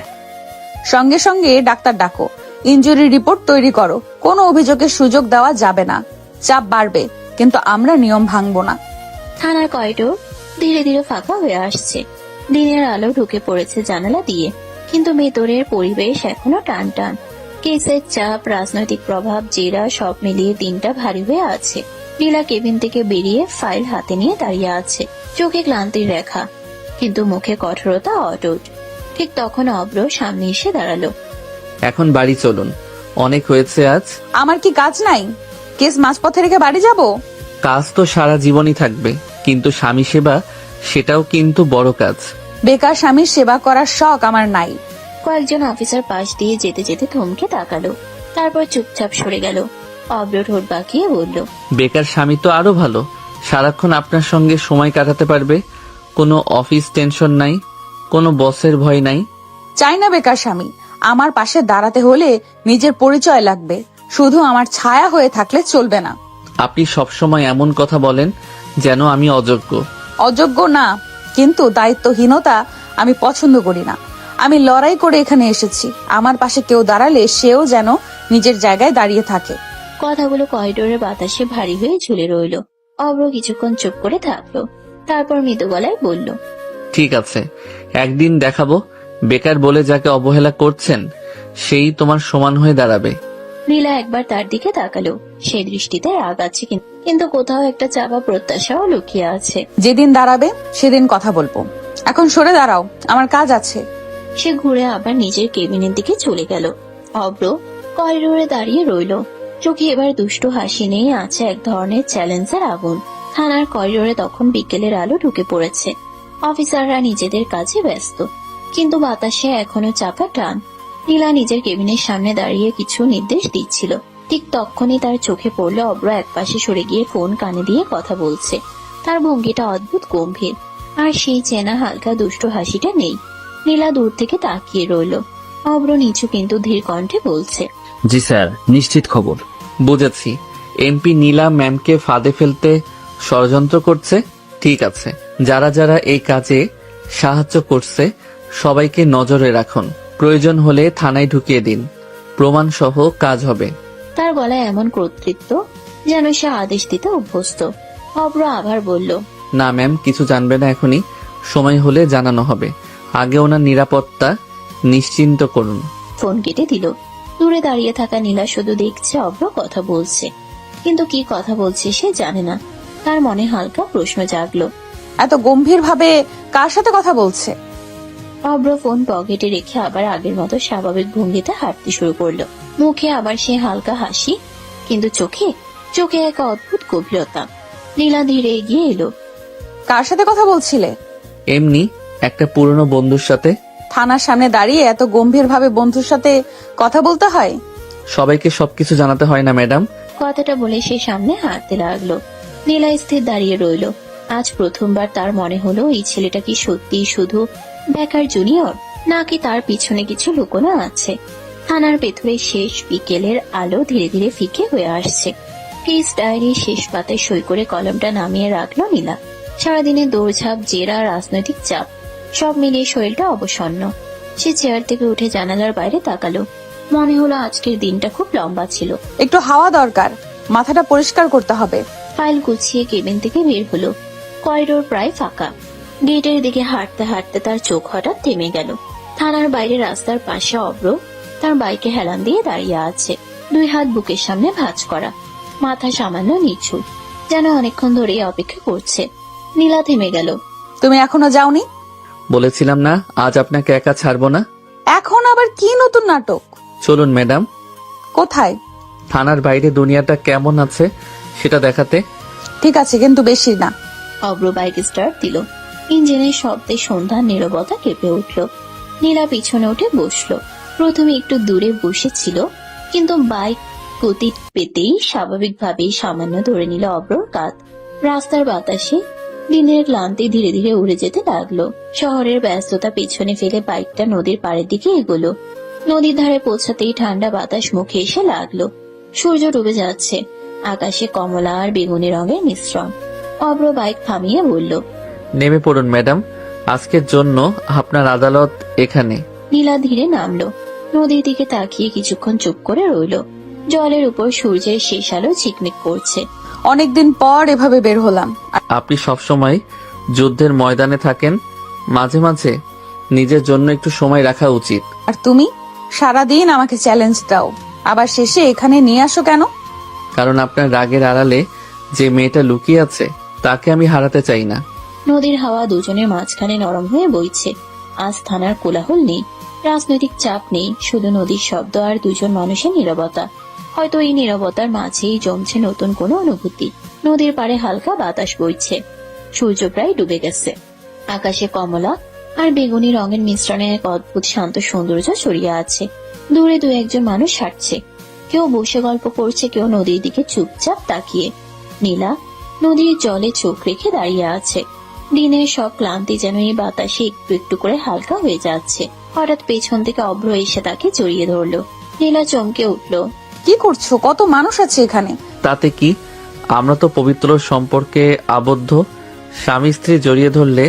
সঙ্গে সঙ্গে ডাক্তার ডাকো, ইনজুরি রিপোর্ট তৈরি করো। কোনো অভিযোগের সুযোগ দেওয়া যাবে না। চাপ বাড়বে, কিন্তু আমরা নিয়ম ভাঙবো না। থানার করিডোর ধীরে ধীরে ফাঁকা হয়ে আসছে। দিনের আলো ঢুকে পড়েছে জানালা দিয়ে, কিন্তু ভেতরের পরিবেশ এখনো টান টান। কেসের চাপ, রাজনৈতিক প্রভাব, জেরা, সব মিলিয়ে দিনটা ভারী হয়ে আছে। নীলা কেবিন থেকে বেরিয়ে ফাইল হাতে নিয়ে দাঁড়িয়ে আছে, চোখে ক্লান্তির রেখা, কিন্তু মুখে কঠোরতা অটুট। ঠিক তখন অব্র সামনে এসে দাঁড়ালো। এখন বাড়ি চলুন, অনেক হয়েছে আজ। আমার কি কাজ নাই? কেস মাঝপথে রেখে বাড়ি যাব? কাজ তো সারা জীবনই থাকবে, কিন্তু স্বামী সেবা সেটাও কিন্তু বড় কাজ। বেকার স্বামীর সেবা করার শখ আমার নাই। কয়েকজন অফিসার পাশ দিয়ে যেতে যেতে থমকে তাকালো, তারপর চুপচাপ সরে গেল। অব্র ঠোঁট বাঁকিয়ে বলল, বেকার স্বামী তো আরো ভালো, সারাক্ষণ আপনার সঙ্গে সময় কাটাতে পারবে, কোনো অফিস টেনশন নাই, কোনো বসের ভয় নাই। চাই না বেকার স্বামী। আমার পাশে দাঁড়াতে হলে নিজের পরিচয় লাগবে, শুধু আমার ছায়া হয়ে থাকলে চলবে না। আপনি সবসময় এমন কথা বলেন যেন আমি অযোগ্য। অযোগ্য না, কিন্তু দায়িত্বহীনতা আমি পছন্দ করি না। আমি লড়াই করে এখানে এসেছি, আমার পাশে কেউ দাঁড়ালে সেও যেন নিজের জায়গায় দাঁড়িয়ে থাকে। কথাগুলো করিডোরের বাতাসে ভারী হয়ে ঝুলে রইল। অব্র কিছুক্ষণ চুপ করে থাকলো, তারপর মৃদু গলায় বলল, ঠিক আছে, একদিন দেখাবো বেকার বলে যাকে অবহেলা করছেন সেই তোমার সমান হয়ে দাঁড়াবে। নীলা একবার তার দিকে তাকালো। সে দৃষ্টিতে রাগ আছে, কিন্তু কোথাও একটা চাপা প্রত্যাশাও লুকিয়ে আছে। যেদিন দাঁড়াবে সেদিন কথা বলবো, এখন সরে দাঁড়াও, আমার কাজ আছে। সে ঘুরে আবার নিজের কেবিনের দিকে চলে গেল। অব্র করিডোরে দাঁড়িয়ে রইল, চোখে এবার দুষ্টু হাসি নেই, আছে এক ধরনের চ্যালেঞ্জের আগুন। থানার করিডোরে তখন বিকেলের আলো ঢুকে পড়েছে। অফিসাররা নিজেদের কাজে ব্যস্ত, কিন্তু বাতাসে এখনো চাপা টান। নীলা নিজের কেবিনের সামনে দাঁড়িয়ে কিছু নির্দেশ দিচ্ছিল। ঠিক তখনই তার চোখে পড়ল অব্র একপাশে সরে গিয়ে ফোন কানে দিয়ে কথা বলছে। তার ভঙ্গিটা অদ্ভুত গম্ভীর, আর সেই চেনা হালকা দুষ্টু হাসিটা নেই। নীলা দূর থেকে তাকিয়ে রইল। অব্র নিচু কিন্তু ধীর কণ্ঠে বলছে, জি স্যার, নিশ্চিত খবর। বুঝেছি, এমপি নীলা ম্যামকে ফাঁদে ফেলতে ষড়যন্ত্র করছে। ঠিক আছে, যারা যারা এই কাজে সাহায্য করছে সবাইকে নজরে রাখুন, প্রয়োজন হলে থানায় ঢুকিয়ে দিন, প্রমাণ সহ কাজ হবে। তার গলায় এমন কর্তৃত্ব যেন সে আদেশ দিতে অভ্যস্ত। অব্র আবার বলল, না ম্যাম, কিছু জানবে না এখনই, সময় হলে জানানো হবে। আগে ওনার নিরাপত্তা নিশ্চিন্ত করুন। ফোন কেটে দিল। দূরে দাঁড়িয়ে থাকা নীলা শুধু দেখছে অব্র কথা বলছে, কিন্তু কি কথা বলছে সে জানে না। তার মনে হালকা প্রশ্ন জাগলো, এত গম্ভীর ভাবে কার সাথে কথা বলছে? অব্র ফোন পকেটে রেখে আবার আগের মতো স্বাভাবিক ভঙ্গিতে হাঁটতে শুরু করলো। মুখে আবার সে হালকা হাসি, কিন্তু চোখে চোখে এক অদ্ভুত গভীরতা। নীলা ধীরে এগিয়ে এলো। কার সাথে কথা বলছিলে? এমনি একটা পুরনো বন্ধুর সাথে। থানার সামনে দাঁড়িয়ে এত গম্ভীর ভাবে বন্ধুর সাথে কথা বলতে হয়? সবাইকে সবকিছু জানাতে হয় না ম্যাডাম। কথাটা বলে সে সামনে হাঁটতে লাগলো। নীলা স্থির দাঁড়িয়ে রইল। আজ প্রথমবার তার মনে হলো এই ছেলেটা কি সত্যি শুধু বেকার জুনিয়র, নাকি তার পিছনে কিছু লুকোনো আছে। থানার ভেতরে শেষ বিকেলের আলো ধীরে ধীরে ফিকে হয়ে আসছে। কেস ডায়েরি শেষ পাতায় সই করে কলমটা নামিয়ে রাখলো নীলা। সারাদিনের দৌড়ঝাঁপ, জেরা, রাজনৈতিক চাপ সব মিলিয়ে শরীরটা অবসন্ন। সে চেয়ার থেকে উঠে জানালার বাইরে তাকালো। মনে হলো আজকের দিনটা খুব লম্বা ছিল। একটু হাওয়া দরকার, মাথাটা পরিষ্কার করতে হবে। ফাইল গুছিয়ে কেবিন থেকে বের হলো। করিডোর প্রায় ফাঁকা। গেটের দিকে হাঁটতে হাঁটতে তার চোখ হঠাৎ থেমে গেল। থানার বাইরে রাস্তার পাশে অব্র তার বাইকে হেলান দিয়ে দাঁড়িয়ে আছে, দুই হাত বুকের সামনে ভাঁজ করা, মাথা সামান্য নিচু, যেন অনেকক্ষণ ধরে অপেক্ষা করছে। নীলা থেমে গেল। তুমি এখনো যাওনি? বলেছিলাম না আজ আপনাকে একা ছাড়বো না। এখন আবার কি নতুন নাটক? চলুন ম্যাডাম। কোথায়? থানার বাইরে দুনিয়াটা কেমন আছে সেটা দেখাতে। ঠিক আছে, কিন্তু বেশি না। অব্র বাইক স্টার্ট দিল। ইঞ্জিনের শব্দে সন্ধ্যার নীরবতা কেঁপে উঠল। নীলা পিছনে উঠে বসলো। প্রথমে একটু দূরে বসেছিল, কিন্তু বাইক গতি পেতেই স্বাভাবিকভাবেই সামান্য ধরে নিল অব্রর কাঁধ। রাস্তার বাতাসে দিনের ক্লান্তি ধীরে ধীরে উড়ে যেতে লাগলো। শহরের ব্যস্ততা পেছনে ফেলে বাইকটা নদীর পাড়ের দিকে এগোলো। নদীর ধারে পৌঁছাতেই ঠান্ডা বাতাস মুখে এসে লাগলো। সূর্য ডুবে যাচ্ছে, আকাশে কমলা আর বেগুনি রঙের মিশ্রণ। অব্র বাইক থামিয়ে বলল, নেমে পড়ুন ম্যাডাম, আজকের জন্য আপনার আদালত এখানে। নীলা ধীরে নামলো। নদীর দিকে তাকিয়ে কিছুক্ষণ চুপ করে রইল। জলের উপর সূর্যের শেষ আলো ঝিকমিক করছে। অনেকদিন পর এভাবে বের হলাম। আপনি সবসময় যুদ্ধের ময়দানে থাকেন, মাঝে মাঝে নিজের জন্য একটু সময় রাখা উচিত। আর তুমি সারাদিন আমাকে চ্যালেঞ্জ দাও, আবার শেষে এখানে নিয়ে আসো কেন? কারণ আপনার রাগের আড়ালে যে মেয়েটা লুকিয়ে আছে তাকে আমি হারাতে চাই না। নদীর হাওয়া দুজনের মাঝখানে নরম হয়ে বইছে। আজ থানার কোলাহল নেই, রাজনৈতিক চাপ নেই, শুধু নদীর শব্দ আর দুজন মানুষের নীরবতা। হয়তো এই নীরবতার মাঝেই জমছে নতুন কোনো অনুভূতি। নদীর পাড়ে হালকা বাতাস বইছে, সূর্য প্রায় ডুবে গেছে। আকাশে কমলা আর বেগুনি রঙের মিশ্রণে এক অদ্ভুত শান্ত সৌন্দর্য ছড়িয়ে আছে। দূরে দু একজন মানুষ হাঁটছে, কেউ বসে গল্প করছে, কেউ নদীর দিকে চুপচাপ তাকিয়ে। নীলা নদীর জলে চোখ রেখে দাঁড়িয়ে আছে। দিনের সব ক্লান্তি যেন এই বাতাসে একটু একটু করে হালকা হয়ে যাচ্ছে। হঠাৎ পেছন থেকে অভ্র এসে তাকে জড়িয়ে ধরলো। নীলা চমকে উঠলো। কি করছো? কত মানুষ আছে এখানে। তাতে কি, আমরা তো পবিত্র সম্পর্কে আবদ্ধ। স্বামী স্ত্রী জড়িয়ে ধরলে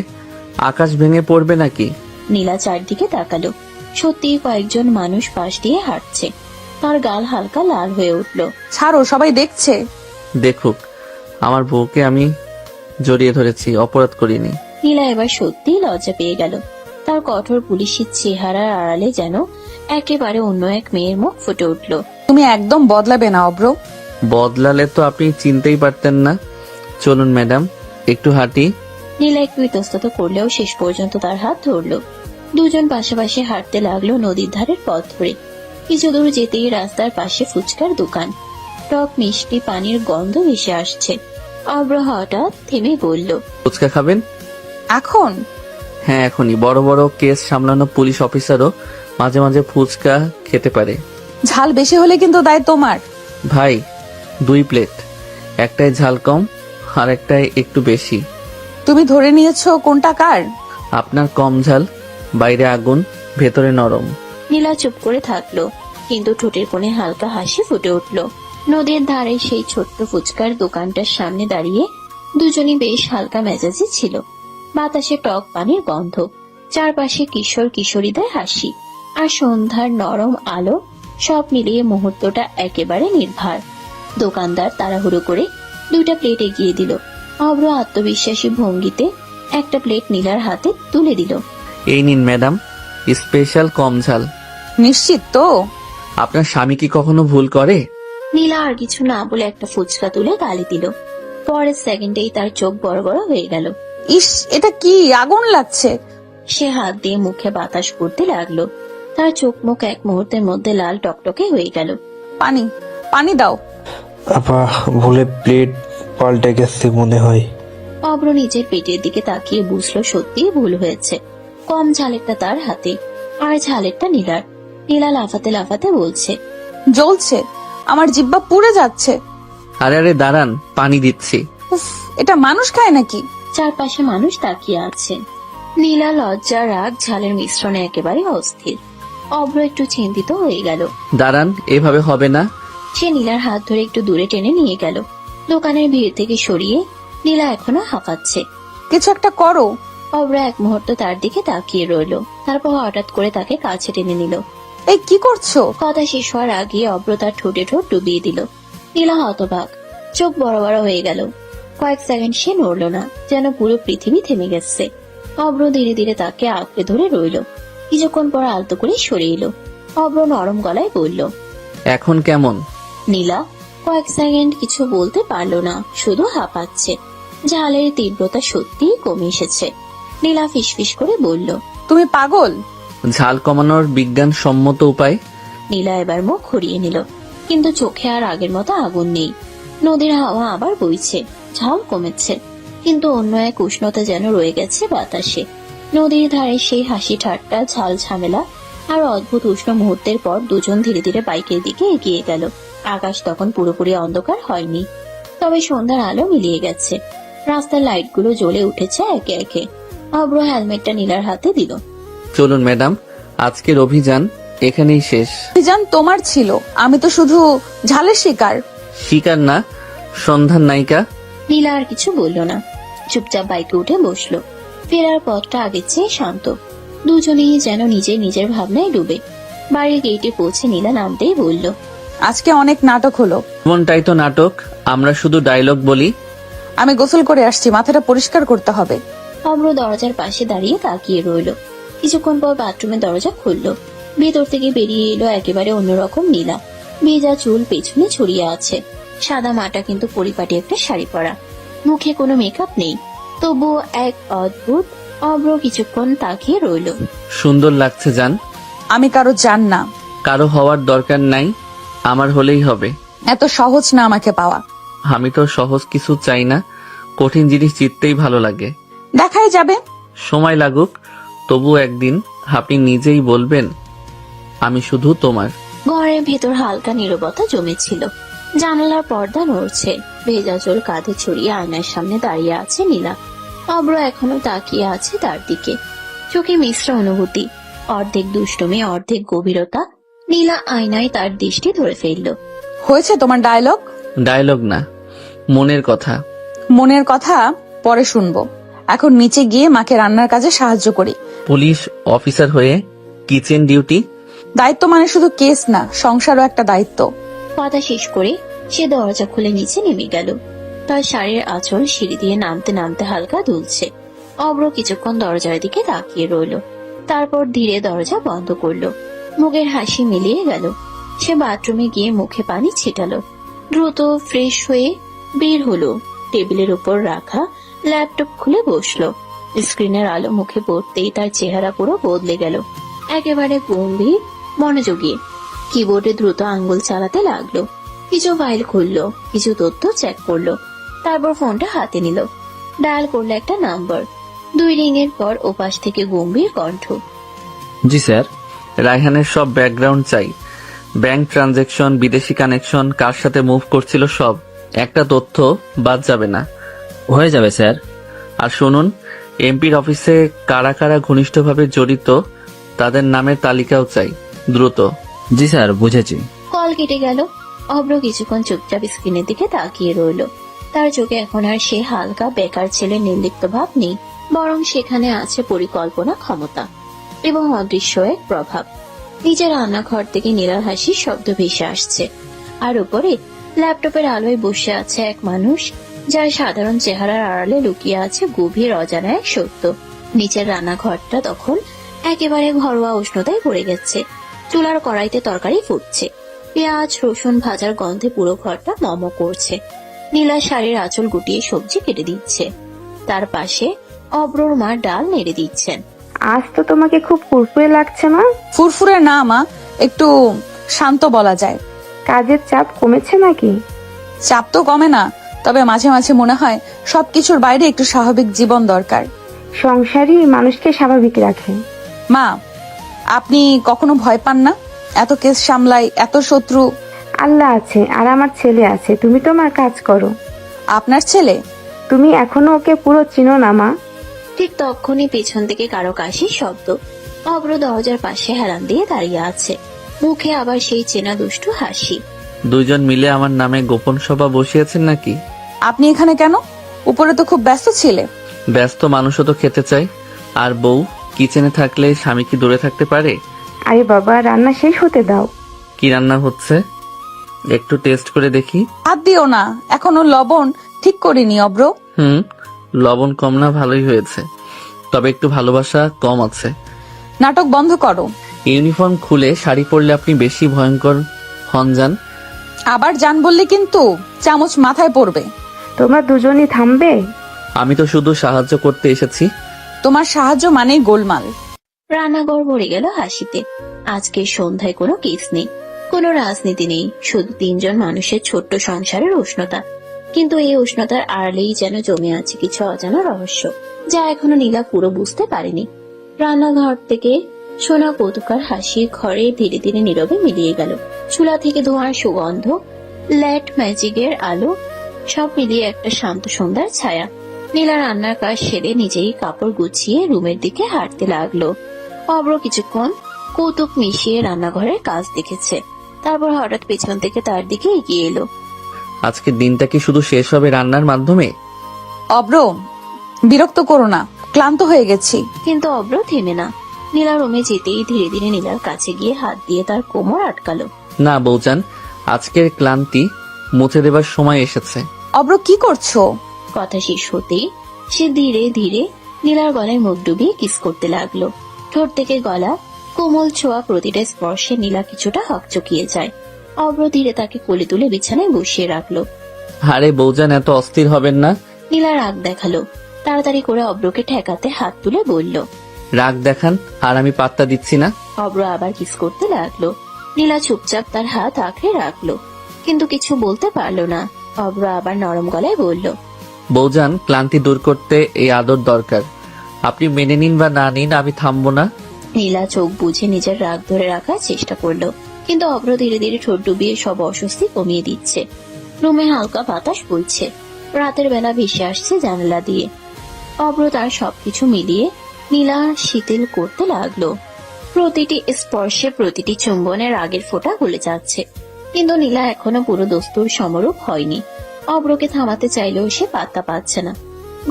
আকাশ ভেঙে পড়বে নাকি? নীলা চারদিকে তাকালো। সত্যি কয়েকজন মানুষ পাশ দিয়ে হাঁটছে। তার গাল হালকা লাল হয়ে উঠল। ছাড়ো, সবাই দেখছে। দেখুক, আমার বউকে আমি জড়িয়ে ধরেছি, অপরাধ করিনি। নীলা এবার সত্যি লজ্জা পেয়ে গেল। তার কঠোর পুলিশের চেহারার আড়ালে যেন একেবারে অন্য এক মেয়ের মুখ ফুটে উঠল। তুমি একদম বদলাবে না অব্র। বদলালে তো আপনি চিনতেই পারতেন না। চলুন ম্যাডাম, একটু হাঁটি। নীলা একটু ইতস্তত করলেও শেষ পর্যন্ত তার হাত ধরলো। দুজন পাশাপাশি হাঁটতে লাগলো নদীর ধারের পথ ধরে। কিছু দূর যেতেই রাস্তার পাশে ফুচকার দোকান। টক মিষ্টি পানির গন্ধ ভেসে আসছে। অব্র হঠাৎ থেমে বলল, ফুচকা খাবেন? এখন? হ্যাঁ, এখনই। বড় বড় কেস সামলানো পুলিশ অফিসারও মাঝে মাঝে ফুচকা খেতে পারে। ঝাল বেশি হলে কিন্তু দায় তোমার। ভাই, 2 প্লেট, একটাই ঝাল কম আর একটাই একটু বেশি। তুমি ধরে নিয়েছো কোনটা কার? আপনার কম ঝাল, বাইরে আগুন, ভেতরে নরম। নীলা চুপ করে থাকলো, কিন্তু ঠোঁটের কোণে হালকা হাসি ফুটে উঠল। নদীর ধারে সেই ছোট্ট ফুচকার দোকানটার সামনে দাঁড়িয়ে দুজনই বেশ হালকা মেজাজি ছিল। বাতাসে টক পানির গন্ধ, চারপাশে কিশোর কিশোরীদের হাসি আর সন্ধ্যার নরম আলো, সব মিলিয়ে মুহূর্তটা একেবারে নির্ভার। দোকানদার তাড়াহুড়ো করে 2টা প্লেট এগিয়ে দিল। অব্র আত্মবিশ্বাসী ভঙ্গিতে একটা প্লেট নীলার হাতে তুলে দিল। এই নিন ম্যাডাম, স্পেশাল কম ঝাল। নিশ্চিত তো? আপনার স্বামী কি কখনো ভুল করে? নীলা আর কিছু না বলে একটা ফুচকা তুলে গালে দিল। পরের সেকেন্ডেই তার চোখ বড় বড় হয়ে গেল। ইস, এটা কি? আগুন লাগছে। সে হাত দিয়ে মুখে বাতাস করতে লাগলো। তার চোখ মুখ এক মুহূর্তের মধ্যে লাল টকটকে হয়ে গেল। পানি, পানি দাও। আপা, ভুলে প্লেট পাল্টে গেছে মনে হয়। অব্র নিজের পেটের দিকে তাকিয়ে বুঝলো সত্যিই ভুল হয়েছে। কম ঝালেরটা তার হাতে আর ঝালেরটা নীলার। নীলা লাফাতে লাফাতে বলছে, জ্বলছে, আমার জিহ্বা পুড়ে যাচ্ছে। আরে আরে দাঁড়ান, পানি দিচ্ছি। উফ, এটা মানুষ খায় নাকি? চারপাশে মানুষ তাকিয়ে আছে। নীলা লজ্জা রাগ ঝালের মিশ্রণে একেবারে অস্থির। অব্র একটু চিন্তিত হয়ে গেল। দাঁড়ান, এভাবে হবে না। সে নীলার হাত ধরে একটু দূরে টেনে নিয়ে গেল। দোকানের ভিড় থেকে সরিয়ে নীলা এখনো হাঁপাচ্ছে। কিছু একটা করো। অব্র এক মুহূর্ত তার দিকে তাকিয়ে রইল, তারপর হঠাৎ করে তাকে কাছে টেনে নিল। এই কি করছো? কথা শেষ হওয়ার আগে অব্র তার ঠোঁটে ঠোঁট ডুবিয়ে দিল। নীলা হতবাক, চোখ বড় বড় হয়ে গেল। কয়েক সেকেন্ড সে নড়ল না, যেন পুরো পৃথিবী থেমে গেছে। অব্র ধীরে ধীরে তাকে আঁকড়ে ধরে রইল। কিছুক্ষণ পর আলতো করে সরে এলো। অব্র নরম গলায় বলল, এখন কেমন? নীলা কয়েক সেকেন্ড কিছু বলতে পারলো না, শুধু হাঁপাচ্ছে। ঝালের তীব্রতা সত্যিই কমে এসেছে। নীলা ফিসফিস করে বলল, তুমি পাগল? ঝাল কমানোর বিজ্ঞানসম্মত উপায়? নীলা এবার মুখ ঘুরিয়ে নিল, কিন্তু চোখে আর আগের মতো আগুন নেই। নদীর হাওয়া আবার বইছে, ঝাল কমেছে, কিন্তু অন্য এক উষ্ণতা যেন রয়ে গেছে বাতাসে। নদীর ধারে সেই হাসি ঠাট্টা, ঝাল ঝামেলা আর অদ্ভুত উষ্ণ মুহূর্তের পর দুজন ধীরে ধীরে বাইকের দিকে এগিয়ে গেল। আকাশ তখন পুরোপুরি অন্ধকার হয়নি, তবে সন্ধ্যার আলো মিলিয়ে গেছে। রাস্তার লাইটগুলো জ্বলে উঠেছে একে একে। অব্র হেলমেটটা নীলার হাতে দিল। চলুন ম্যাডাম, আজকের অভিযান এখানেই শেষ। অভিযান তোমার ছিল, আমি তো শুধু ঝালের শিকার। শিকার না, সন্ধান নায়িকা। নীলা আর কিছু বলল না, চুপচাপ বাইকে উঠে বসলো। ফেরার পথটা আগের চেয়ে শান্ত। দুজনেই যেন নিজের নিজের ভাবনায় ডুবে। বাড়ির গেটে পৌঁছে নীলা নামতেই বলল, আজকে অনেক নাটক হলো। এমনটাই তো নাটক, আমরা শুধু ডায়লগ বলি। আমি গোসল করে আসছি, মাথাটা পরিষ্কার করতে হবে। অব্র দরজার পাশে দাঁড়িয়ে তাকিয়ে রইল। কিছুক্ষণ পর বাথরুমের দরজা খুললো। ভেতর থেকে বেরিয়ে এলো একেবারে অন্যরকম নীলা। ভেজা চুল পেছনে ছড়িয়ে আছে, সাদা মাটা কিন্তু পরিপাটি একটা শাড়ি পরা। মুখে কোনো মেকআপ নেই, তবুও এক অদ্ভুত। অব্র কিছুক্ষণ তাকিয়ে রইল। সুন্দর লাগছে জান। আমি কারো জান না। কারো হওয়ার দরকার নাই, আমার হলেই হবে। এত সহজ না আমাকে পাওয়া। আমি তো সহজ কিছু চাই না, কঠিন জিনিস জিততেই ভালো লাগে। দেখাই যাবে। সময় লাগুক, তবু একদিন আপনি নিজেই বলবেন আমি শুধু তোমার। ঘরের ভেতর হালকা নীরবতা জমেছিল। জানালার পর্দা নড়ছে। ভেজা চুল কাঁধে ছড়িয়ে আয়নার সামনে দাঁড়িয়ে আছে নীলা। অব্র এখনো তাকিয়ে আছে তার দিকে, চোখে মিশ্র অনুভূতি, অর্ধেক দুষ্টুমি অর্ধেক গভীরতা। নীলা আয়নায় তার দৃষ্টি ধরে ফেলল। হয়েছে তোমার ডায়লগ? ডায়লগ না, মনের কথা। মনের কথা পরে শুনবো। এখন নিচে গিয়ে মাকে রান্নার কাজে সাহায্য করি। পুলিশ অফিসার হয়ে কিচেন ডিউটি? দায়িত্ব মানে শুধু কেস না, সংসারও একটা দায়িত্ব। কথা শেষ করে সে দরজা খুলে নিচে নেমে গেল। তার শাড়ির আঁচল সিঁড়ি দিয়ে নামতে নামতে হালকা দুলছে। অব্র কিছুক্ষণ দরজার দিকে তাকিয়ে রইল, তারপর ধীরে দরজা বন্ধ করলো। মুখের হাসি মিলিয়ে গেল। সে বাথরুমে গিয়ে মুখে পানি ছিটালো, দ্রুত ফ্রেশ হয়ে বের হলো। টেবিলের উপর রাখা ল্যাপটপ খুলে বসলো। স্ক্রিনের আলো মুখে পড়তেই তার চেহারা পুরো বদলে গেল। একেবারে গম্ভীর মনোযোগী কিবোর্ডে দ্রুত আঙ্গুল চালাতে লাগলো। কিছু ফাইল খুললো, কিছু তথ্য চেক করলো, তারপর ফোনটা হাতে নিল। ডায়াল করলো একটা নাম্বার। 2 রিংয়ের পর ওপাশ থেকে গম্ভীর কণ্ঠ। জি স্যার। রায়হানের সব ব্যাকগ্রাউন্ড চাই, ব্যাংক ট্রানজেকশন, বিদেশি কানেকশন, কার সাথে মুভ করছিল সব, একটা তথ্য বাদ যাবে না। হয়ে যাবে স্যার। আর শুনুন, এমপির অফিসে কারা কারা ঘনিষ্ঠভাবে জড়িত তাদের নামের তালিকাও চাই, দ্রুত। জি স্যার, বুঝেছি। কল কেটে গেল। অব্র কিছুক্ষণ চুপচাপ স্ক্রিনের দিকে তাকিয়ে রইল। তার চোখে এখন আর সে হালকা বেকার ছেলে নির্লিপ্ত ভাব নেই, বরং সেখানে আছে পরিকল্পনা, ক্ষমতা এবং অদৃশ্য এক প্রভাব। নিজের রান্নাঘর থেকে নীলার হাসির শব্দ ভেসে আসছে, আর উপরে ল্যাপটপের আলোয় বসে আছে এক মানুষ যার সাধারণ চেহারার আড়ালে লুকিয়ে আছে গভীর অজানা এক সত্য। নিচের রান্নাঘরটা তখন একেবারে ঘরোয়া উষ্ণতায় পড়ে গেছে। চুলার কড়াইতে তরকারি ফুটছে, পেঁয়াজ রসুন ভাজার গন্ধে পুরো ঘরটা মম করছে। নীলা শাড়ির আঁচল গুটিয়ে সবজি কেটে দিচ্ছে, তার পাশে অব্রর মা ডাল নেড়ে দিচ্ছেন। আজ তো তোমাকে খুব ফুরফুরে লাগছে মা। ফুরফুরে না মা, একটু শান্ত বলা যায়। কাজের চাপ কমেছে নাকি? চাপ তো কমে না, তবে মাঝে মাঝে মনে হয় সবকিছুর বাইরে একটু স্বাভাবিক জীবন দরকার। সংসারই মানুষকে স্বাভাবিক রাখে। মা, আপনি কখনো ভয় পান না? এত কেস সামলাই, এত শত্রু। আল্লাহ আছে আর আমার ছেলে আছে, তুমি তোমার কাজ করো। আপনার ছেলে? তুমি এখনো ওকে পুরো চিনো না মা। ঠিক তখনই পেছন থেকে কারো কাশির শব্দ। অব্র দরজার পাশে হেলান দিয়ে দাঁড়িয়ে আছে, মুখে আবার সেই চেনা দুষ্টু হাসি। দুইজন মিলে আমার নামে গোপন সভা বসিয়েছেন নাকি? আপনি এখানে কেন? উপরে তো খুব ব্যস্ত ছিলে। ব্যস্ত মানুষও তো খেতে চাই, আর বউ কিচেনে থাকলে স্বামী কি দূরে থাকতে পারে? আরে বাবা, রান্না শেষ হতে দাও। কি রান্না হচ্ছে একটু টেস্ট করে দেখি। হাত দিও না, এখনো লবণ ঠিক করিনি অব্র। লবণ কম না, ভালোই হয়েছে, তবে একটু ভালোবাসা কম আছে। নাটক বন্ধ করো। ইউনিফর্ম খুলে শাড়ি পরলে আপনি বেশি ভয়ঙ্কর হন যান। আবার জান বললে কিন্তু চামচ মাথায় পড়বে। তোমরা দুজনই থামবে? আমি তো শুধু সাহায্য করতে এসেছি। তোমার সাহায্য মানেই গোলমাল। রান্নাঘর ভরে গেল হাসিতে। আজকে সন্ধ্যায় কোনো কেস নেই, কোনো রাজনীতি নেই, শুধু 3 জন মানুষের ছোট্ট সংসারের উষ্ণতা। কিন্তু এই উষ্ণতার আড়ালেই যেন জমে আছে কিছু অজানা রহস্য, যা এখনো নীলা পুরো বুঝতে পারেনি। রান্নাঘর থেকে শোনা কৌতুকার হাসি ঘরে ধীরে ধীরে নীরবে মিলিয়ে গেল। চুলা থেকে ধোঁয়ার সুগন্ধ, ল্যাট ম্যাজিকের আলো, সব মিলিয়ে একটা শান্ত সন্ধ্যার ছায়া। নীলা রান্নার কাজ সেরে নিজেই কাপড় গুছিয়ে রুমের দিকে হাঁটতে লাগলো। অব্র কিছুক্ষণ কৌতুক মিশিয়ে রান্নাঘরের কাজ দেখেছে, তারপর হঠাৎ পেছন থেকে তার দিকে এগিয়ে এলো। আজকের দিনটা কি শুধু শেষ হবে রান্নার মাধ্যমে? অব্র, বিরক্ত করো না, ক্লান্ত হয়ে গেছি। কিন্তু অব্র থেমে না। নীলা রুমে যেতেই ধীরে ধীরে নীলার কাছে গিয়ে হাত দিয়ে তার কোমর আটকালো। না বউজান, আজকের ক্লান্তি মুছে দেবার সময় এসেছে। অব্র, কি করছো? কথা শেষ হতেই সে ধীরে ধীরে নীলার গলায় মুখ ডুবিয়ে কিস করতে লাগলো। ঠোঁট থেকে গলা, কোমল ছোঁয়া প্রতিটা স্পর্শে নীলা কিছুটা হকচকিয়ে যায়। অব্র ধীরে তাকে কোলে তুলে বিছানায় বসিয়ে রাখলো। আরে বউজান, এত অস্থির হবেন না। নীলা রাগ দেখালো, তাড়াতাড়ি করে অব্রকে ঠেকাতে হাত তুলে বলল, রাগ দেখান আর আমি পাত্তা দিচ্ছি না। অব্র আবার কিস করতে লাগলো। নীলা চুপচাপ তার হাত আঁকড়ে রাখলো, কিন্তু কিছু বলতে পারলো না। অব্র আবার নরম গলায় বলল, বউজান, ক্লান্তি দূর করতে এই আদর দরকার। আপনি মেনে নিন বা না নিন, আমি থামবো না। নীলা চোখ বুঝে নিজের রাগ ধরে রাখার চেষ্টা করলো, কিন্তু অব্র ধীরে ধীরে ঠোঁট ডুবিয়ে সব অস্বস্তি কমিয়ে দিচ্ছে। রুমে হালকা বাতাস বইছে, রাতের বেলা ভেসে আসছে জানালা দিয়ে। অব্র তার সবকিছু মিলিয়ে নীলা শীতল করতে লাগলো। প্রতিটি স্পর্শে, প্রতিটি চুম্বনের আগের ফোঁটা গলে যাচ্ছে, কিন্তু নীলা এখনো পুরো দস্তুর সমরূপ হয়নি। অব্রকে থামাতে চাইলেও সে পাত্তা পাচ্ছে না।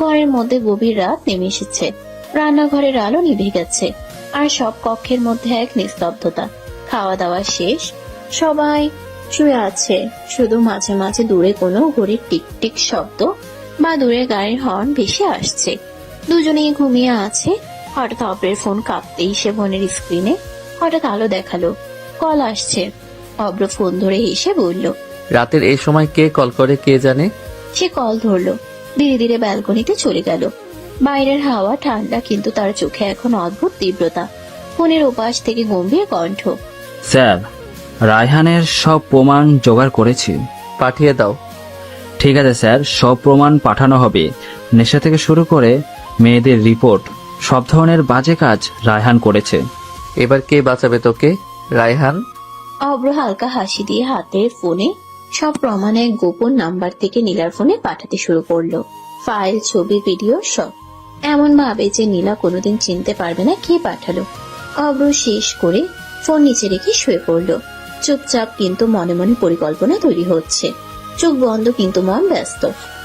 ঘরের মধ্যে গভীর রাত নেমে এসেছে, রান্নাঘরের আলো নিভে গেছে, আর সব কক্ষের মধ্যে এক নিস্তব্ধতা। খাওয়া দাওয়া শেষ, সবাই শুয়ে আছে। শুধু মাঝে মাঝে দূরে কোনো ঘড়ির টিক টিক শব্দ বা দূরে গাড়ির হর্ন ভেসে আসছে। দুজনেই ঘুমিয়ে আছে। হঠাৎ অব্রের ফোন কাঁপতেই সে ফোনের স্ক্রিনে হঠাৎ আলো দেখালো। কল আসছে। অব্র ফোন ধরে হেসে বলল। রাতের এই সময় কে কল করে কে জানে। সে কল ধরলো। ধীরে ধীরে ব্যালকনিতে চলে গেল। বাইরের হাওয়া ঠান্ডা, কিন্তু তার চোখে এখন অদ্ভুত তীব্রতা। ফোনের ওপাশ থেকে গম্ভীর কণ্ঠ। স্যার, রায়হানের সব প্রমাণ জোগাড় করেছি। পাঠিয়ে দাও। ঠিক আছে স্যার, সব প্রমাণ পাঠানো হবে। নেশা থেকে শুরু করে মেয়েদের রিপোর্ট, সব ধরনের বাজে কাজ রায়হান করেছে। এবার কে বাঁচাবে তোকে? রায়হান। অব্র হালকা হাসি দিয়ে হাতের ফোনে সব প্রমাণের গোপন নাম্বার থেকে নীলার ফোনে পাঠাতে শুরু করলো। ফাইল, ছবি, ভিডিও সব, এমন ভাবে যে নীলা কোনোদিন চিনতে পারবে না কে পাঠালো। অব্র শেষ করে ফোন নিচে রেখে শুয়ে পড়লো। চুপচাপ, কিন্তু মনে মনে পরিকল্পনা তৈরি হচ্ছে। চোখ বন্ধ কিন্তু মন ব্যস্ত।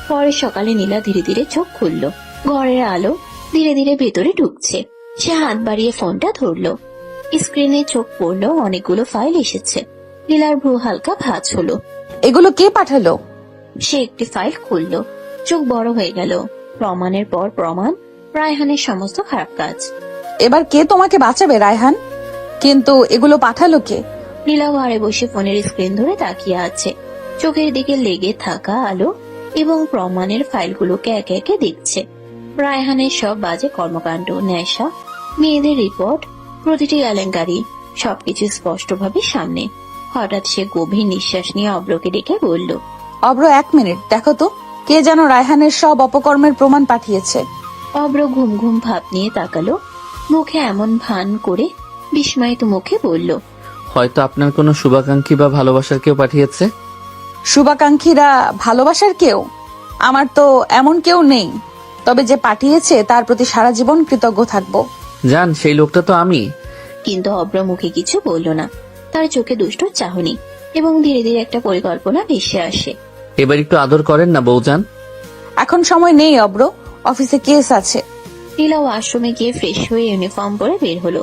পরে সকালে নীলা ধীরে ধীরে চোখ খুলল। ঘরের আলো ধীরে ধীরে ভেতরে ঢুকছে। সে হাত বাড়িয়ে ফোনটা ধরলো। স্ক্রিনে চোখ পড়লো, অনেকগুলো ফাইল এসেছে। নীলার ভ্রু হালকা ভাঁজ হলো। এগুলো কে পাঠালো? সে একটি ফাইল খুললো। চোখ বড় হয়ে গেল। প্রমাণের পর প্রমাণ, রায়হানের সমস্ত খারাপ কাজ। এবার কে তোমাকে বাঁচাবে রায়হান? কিন্তু এগুলো পাঠালো কে? নীলা ঘরে বসে ফোনের স্ক্রিন ধরে তাকিয়ে আছে। চোখের দিকে লেগে থাকা আলো এবং প্রমাণের ফাইলগুলোকে একে একে দেখছে। রায়হানের সব বাজে কর্মকাণ্ড, নেশা, মেয়েদের রিপোর্ট, প্রতিটি কেলেঙ্কারি, সবকিছু স্পষ্টভাবে সামনে। হঠাৎ সে গভীর নিঃশ্বাস নিয়ে অব্রকে ডেকে বলল। অব্র, 1 মিনিট, দেখো তো কে যেন রায়হানের সব অপকর্মের প্রমাণ পাঠিয়েছে। অব্র ঘুম ঘুম ভাব নিয়ে তাকালো। মুখে এমন ভান করে বিস্ময়িত মুখে বলল। হয়তো আপনার কোনো শুভাকাঙ্ক্ষী বা ভালোবাসার কেউ পাঠিয়েছে। শুভাকাঙ্ক্ষীরা ভালোবাসার কেউ? আমার তো এমন কেউ নেই। তবে যে পাঠিয়েছে তার প্রতি সারা জীবন কৃতজ্ঞ থাকবো। জান, সেই লোকটা তো আমি। কিন্তু অব্র মুখে কিছু বলল না। তার চোখে দুষ্ট চাহনি এবং ধীরে ধীরে একটা পরিকল্পনা ভেসে আসে। এবার একটু আদর করেন না বউজান। এখন সময় নেই অব্র, অফিসে কেস আছে। নীলা ওয়াশরুমে গিয়ে ফ্রেশ হয়ে ইউনিফর্ম পরে বের হলো।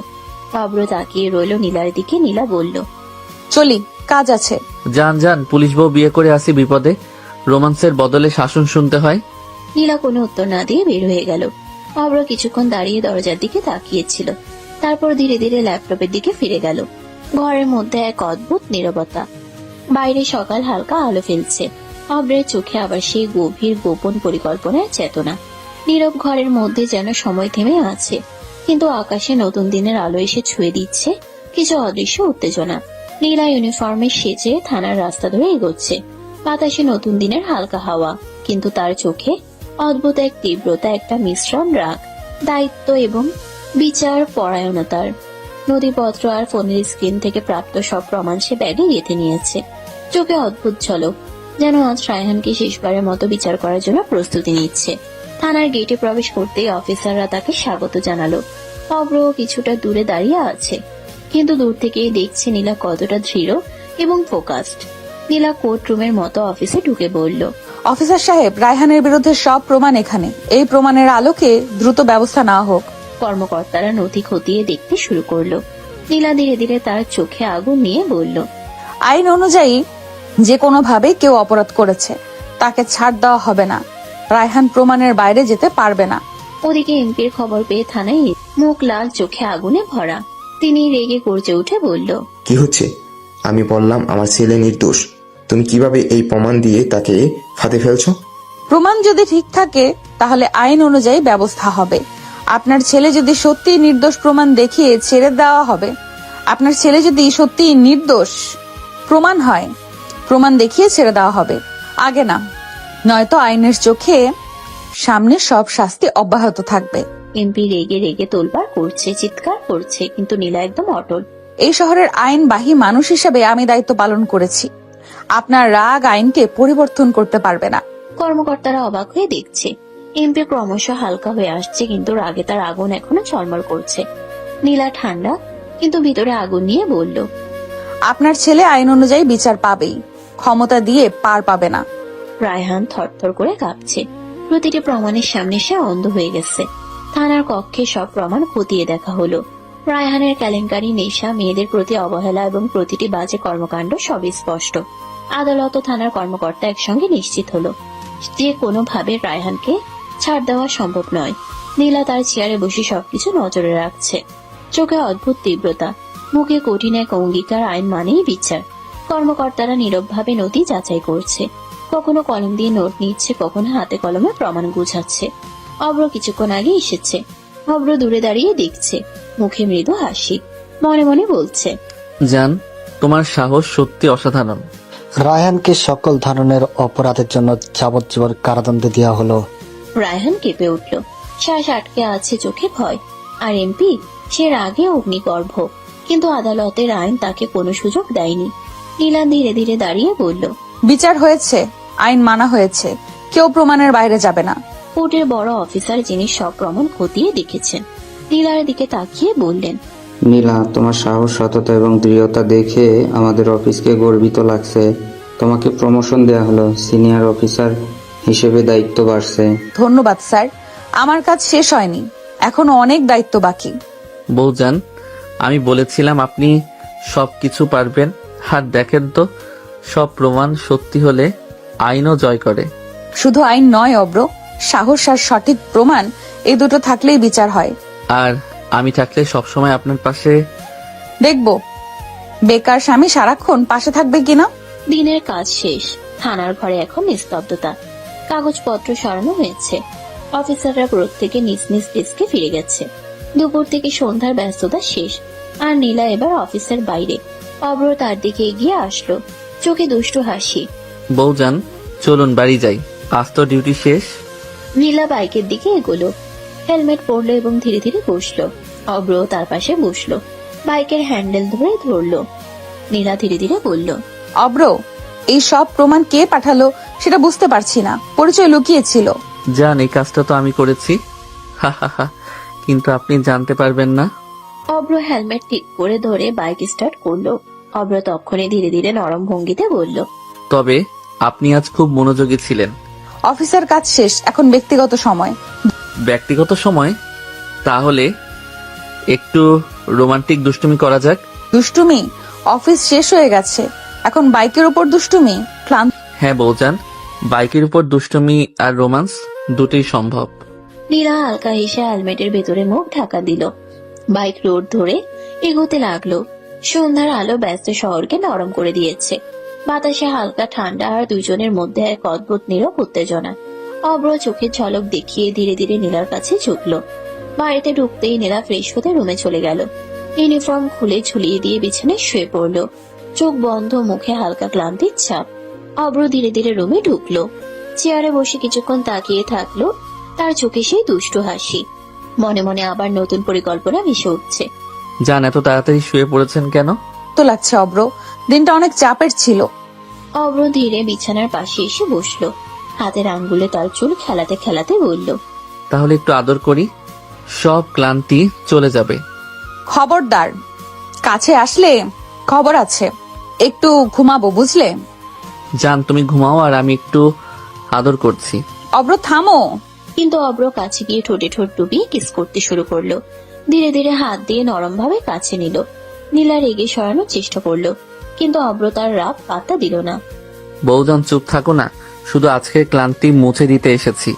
অব্র তাকিয়ে রইল নীলার দিকে। নীলা বলল। চলি, কাজ আছে। জান জান, পুলিশ বউ বিয়ে করে আসি বিপদে। রোমান্সের বদলে শাসন শুনতে হয়। নীলা কোনো উত্তর না দিয়ে বের হয়ে গেল। অব্র কিছুক্ষণ দাঁড়িয়ে দরজার দিকে তাকিয়েছিল। তারপর ধীরে ধীরে ল্যাপটপের দিকে ফিরে গেল। ঘরের মধ্যে এক অদ্ভুত নীরবতা। বাইরে সকাল হালকা আলো ফেলছে। অব্রের চোখে আবার সেই গভীর গোপন পরিকল্পনার চেতনা। নীরব ঘরের মধ্যে যেন সময় থেমে আছে, কিন্তু আকাশে নতুন দিনের আলো এসে ছুঁয়ে দিচ্ছে কিছু অদৃশ্য উত্তেজনা। নীলা ইউনিফর্মে সেজে থানার রাস্তা ধরে এগোচ্ছে। বাতাসে নতুন দিনের হালকা হাওয়া, কিন্তু তার চোখে অদ্ভুত এক তীব্রতা, একটা মিশ্রণ রাগ, দায়িত্ব এবং বিচার পরায়ণতার। নথিপত্র আর ফোনের স্ক্রিন থেকে প্রাপ্ত সব প্রমাণ সে ব্যাগে গেঁথে নিয়েছে। চোখে অদ্ভুত ঝলক, যেন আজ রায়হানকে শেষবারের মতো বিচার করার জন্য প্রস্তুতি নিচ্ছে। থানার গেটে প্রবেশ করতেই অফিসাররা তাকে স্বাগত জানালো। অব্র কিছুটা দূরে দাঁড়িয়ে আছে, কিন্তু দূর থেকেই দেখছে নীলা কতটা দৃঢ় এবং ফোকাসড। নীলা কোর্ট রুমের মতো অফিসে ঢুকে বলল। অফিসার সাহেব, রায়হানের বিরুদ্ধে সব প্রমাণ এখানে। এই প্রমাণের আলোকে দ্রুত ব্যবস্থা নেওয়া হোক। কর্মকর্তারা নথি খতিয়ে দেখতে শুরু করলো। নীলা ধীরে ধীরে তার চোখে আগুন নিয়ে বলল। আইন অনুযায়ী যে কোনো ভাবে কেউ অপরাধ করেছে তাকে ছাড় দেওয়া হবে না। রায়হান প্রমাণের বাইরে যেতে পারবে না। ওদিকে এমপির খবর পেয়ে থানায় মুখ লাল, চোখে আগুনে ভরা। তিনি রেগে গর্জে উঠে বলল। কি হচ্ছে? আমি বললাম আমার ছেলে নির্দোষ, তুমি কিভাবে এই প্রমাণ দিয়ে তাকে ফাঁদে ফেলছো? প্রমাণ যদি ঠিক থাকে তাহলে আইন অনুযায়ী ব্যবস্থা হবে। আপনার ছেলে যদি সত্যি নির্দোষ প্রমাণ দেখিয়ে ছেড়ে দেওয়া হবে। আপনার ছেলে যদি সত্যি নির্দোষ প্রমাণ হয়, প্রমাণ দেখিয়ে ছেড়ে দেওয়া হবে, আগে না। নয়তো আইনের চোখে সামনে সব শাস্তি অব্যাহত থাকবে। এমপি রেগে রেগে তোলপাড় করছে, চিৎকার করছে, কিন্তু নীলা একদম অটল। এই শহরের আইনবাহী মানুষ হিসেবে আমি দায়িত্ব পালন করেছি। আপনার রাগ আইনকে পরিবর্তন করতে পারবে না। কর্মকর্তারা অবাক হয়ে দেখছে। এমপি ক্রমশ হালকা হয়ে আসছে, কিন্তু রাগে তার আগুন এখনো ঝলমল করছে। নীলা ঠান্ডা, কিন্তু ভিতরে আগুন নিয়ে বলল। আপনার ছেলে আইন অনুযায়ী বিচার পাবেই, ক্ষমতা দিয়ে পার পাবে না। রায়হান থরথর করে কাঁপছে। প্রতিটি প্রমাণের সামনে সে অন্ধ হয়ে গেছে। থানার কক্ষে সব প্রমাণ খতিয়ে দেখা হলো। রায়হানের কেলেঙ্কারি, নেশা, মেয়েদের প্রতি অবহেলা এবং প্রতিটি বাজে কর্মকাণ্ড সবই স্পষ্ট। আদালত ও থানার কর্মকর্তা একসঙ্গে নিশ্চিত হলো যে কোনোভাবে রায়হানকে ছাড় দেওয়া সম্ভব নয়। নীলা তার চেয়ারে বসে সবকিছু নজরে রাখছে। চোখে অদ্ভুত তীব্রতা, মুখে কঠিন এক অঙ্গীকার, আইন মানেই বিচার। কর্মকর্তারা নীরবভাবে নথি যাচাই করছে, কখনো কলম দিয়ে নোট নিচ্ছে, কখনো হাতে কলমে প্রমাণ গুছাচ্ছে। অব্র কিছুক্ষণ আগে এসেছে। অব্র দূরে দাঁড়িয়ে দেখছে, মুখে মৃদু হাসি, মনে মনে বলছে, জান, তোমার সাহস সত্যি অসাধারণ। রায়হানকে সকল ধরনের অপরাধের জন্য যাবজ্জীবন কারাদণ্ড দেওয়া হলো। রায়হান কেঁপে উঠল, শ্বাস আটকে আছে, চোখে ভয়। আর এমপি, সে রাগে অগ্নিগর্ভ, কিন্তু আদালতের আইন তাকে কোনো সুযোগ দেয়নি। নীলা ধীরে ধীরে দাঁড়িয়ে বলল, বিচার হয়েছে, আইন মানা হয়েছে, কেউ প্রমাণের বাইরে যাবে না। কোর্টের বড় অফিসার, যিনি সব প্রমাণ খতিয়ে দেখেছেন, নীলার দিকে তাকিয়ে বললেন, নীলা, তোমার সাহস, সততা এবং দৃঢ়তা দেখে আমাদের অফিসকে গর্বিত লাগছে। তোমাকে প্রমোশন দেয়া হলো, সিনিয়র অফিসার হিসেবে দায়িত্ব বাড়ছে। ধন্যবাদ স্যার, আমার কাজ শেষ হয়নি, এখনো অনেক দায়িত্ব বাকি। বৌজান, আমি বলেছিলাম আপনি সবকিছু পারবেন। আর দেখেন তো, সব প্রমাণ সত্যি হলে আইনও জয় করে। শুধু আইন নয় অব্র, সাহস আর সঠিক প্রমাণ, এই দুটো থাকলেই বিচার হয়। আর আমি থাকলে সবসময় আপনার পাশে। দেখবো বেকার স্বামী সারাক্ষণ পাশে থাকবে কিনা। দিনের কাজ শেষ। থানার ঘরে এখন নিস্তব্ধতা। কাগজপত্র সরানো হয়েছে। অফিসাররা প্রত্যেকে নিজ নিজ ডেস্কে ফিরে গেছে। দুপুর থেকে সন্ধ্যার ব্যস্ততা শেষ। আর নীলা এবার অফিসের বাইরে। অব্র তার দিকে এগিয়ে আসলো, চোখে দুষ্টু হাসি। বৌজান, চলুন বাড়ি যাই, আজ তো ডিউটি শেষ। নীলা বাইকের দিকে এগোলো, হেলমেট পরলো এবং ধীরে ধীরে বসলো। অব্র তার পাশে বসলো, বাইকের হ্যান্ডেল ধরে ধরলো। নীলা ধীরে ধীরে বলল, অব্র, এই সব প্রমাণ কে পাঠালো সেটা বুঝতে পারছি না, পরিচয় লুকিয়েছিল। জান, এই কাজটা তো আমি করেছি। হা হা হা, কিন্তু আপনি জানতে পারবেন না। অব্র হেলমেট ঠিক করে ধরে বাইক স্টার্ট করলো। অব্র তক্ষণে ধীরে ধীরে নরম ভঙ্গিতে বলল, তবে আপনি আজ খুব মনোযোগী ছিলেন। অফিসের কাজ শেষ, এখন ব্যক্তিগত সময়। ব্যক্তিগত সময়? তাহলে একটু রোমান্টিক দুষ্টুমি করা যাক। দুষ্টুমি? অফিস শেষ হয়ে গেছে, এখন বাইকের উপর দুষ্টুমি? ক্লান্ত। হ্যাঁ বৌজান, বাইকের উপর দুষ্টুমি আর রোমান্স দুটোই সম্ভব। নীলা হালকা হেসে হেলমেটের ভেতরে মুখ ঢাকা দিল। বাইক রোড ধরে এগোতে লাগলো। সন্ধ্যার আলো ব্যস্ত শহরকে নরম করে দিয়েছে। বাতাসে হালকা ঠান্ডা, আর দুজনের মধ্যে এক অদ্ভুত নীরব উত্তেজনা। অব্র চোখের ঝলক দেখিয়ে ধীরে ধীরে নীলার কাছে ঝুঁকলো। বাড়িতে ঢুকতেই নীলা ফ্রেশ হতে রুমে চলে গেল। ইউনিফর্ম খুলে ঝুলিয়ে দিয়ে বিছানায় শুয়ে পড়লো, চোখ বন্ধ, মুখে হালকা ক্লান্তির ছাপ। অব্র ধীরে ধীরে রুমে ঢুকলো, চেয়ারে বসে কিছুক্ষণ তাকিয়ে থাকলো। তার চোখে সেই দুষ্টু হাসি। মনে মনে আবার নতুন পরিকল্পনা ভেসে উঠছে। জান, এত তাড়াতাড়ি শুয়ে পড়েছেন কেন? তো লাগছে অব্র, দিনটা অনেক চাপের ছিল। অব্র ধীরে বিছানার পাশে এসে বসলো, হাতের আঙ্গুলে তার চুল খেলাতে খেলাতে বলল, তাহলে একটু আদর করি, সব ক্লান্তি চলে যাবে। খবরদার, কাছে আসলে খবর আছে, একটু ঘুমাবো বুঝলে। জান, তুমি ঘুমাও, আর আমি একটু আদর করছি। অব্র থামো। কিন্তু অব্র কাছে গিয়ে ঠোঁটে ঠোঁট ডুবিয়ে কিস করতে শুরু করলো। ধীরে ধীরে হাত দিয়ে নরম ভাবে কাছে নিল। নীলা রেগে সরানোর চেষ্টা করলো, কিন্তু অব্র তার রাগ পাত্তা দিল না। বৌজান, চুপ থাকো না, শুধু আজকের ক্লান্তি মুছে দিতে এসেছি।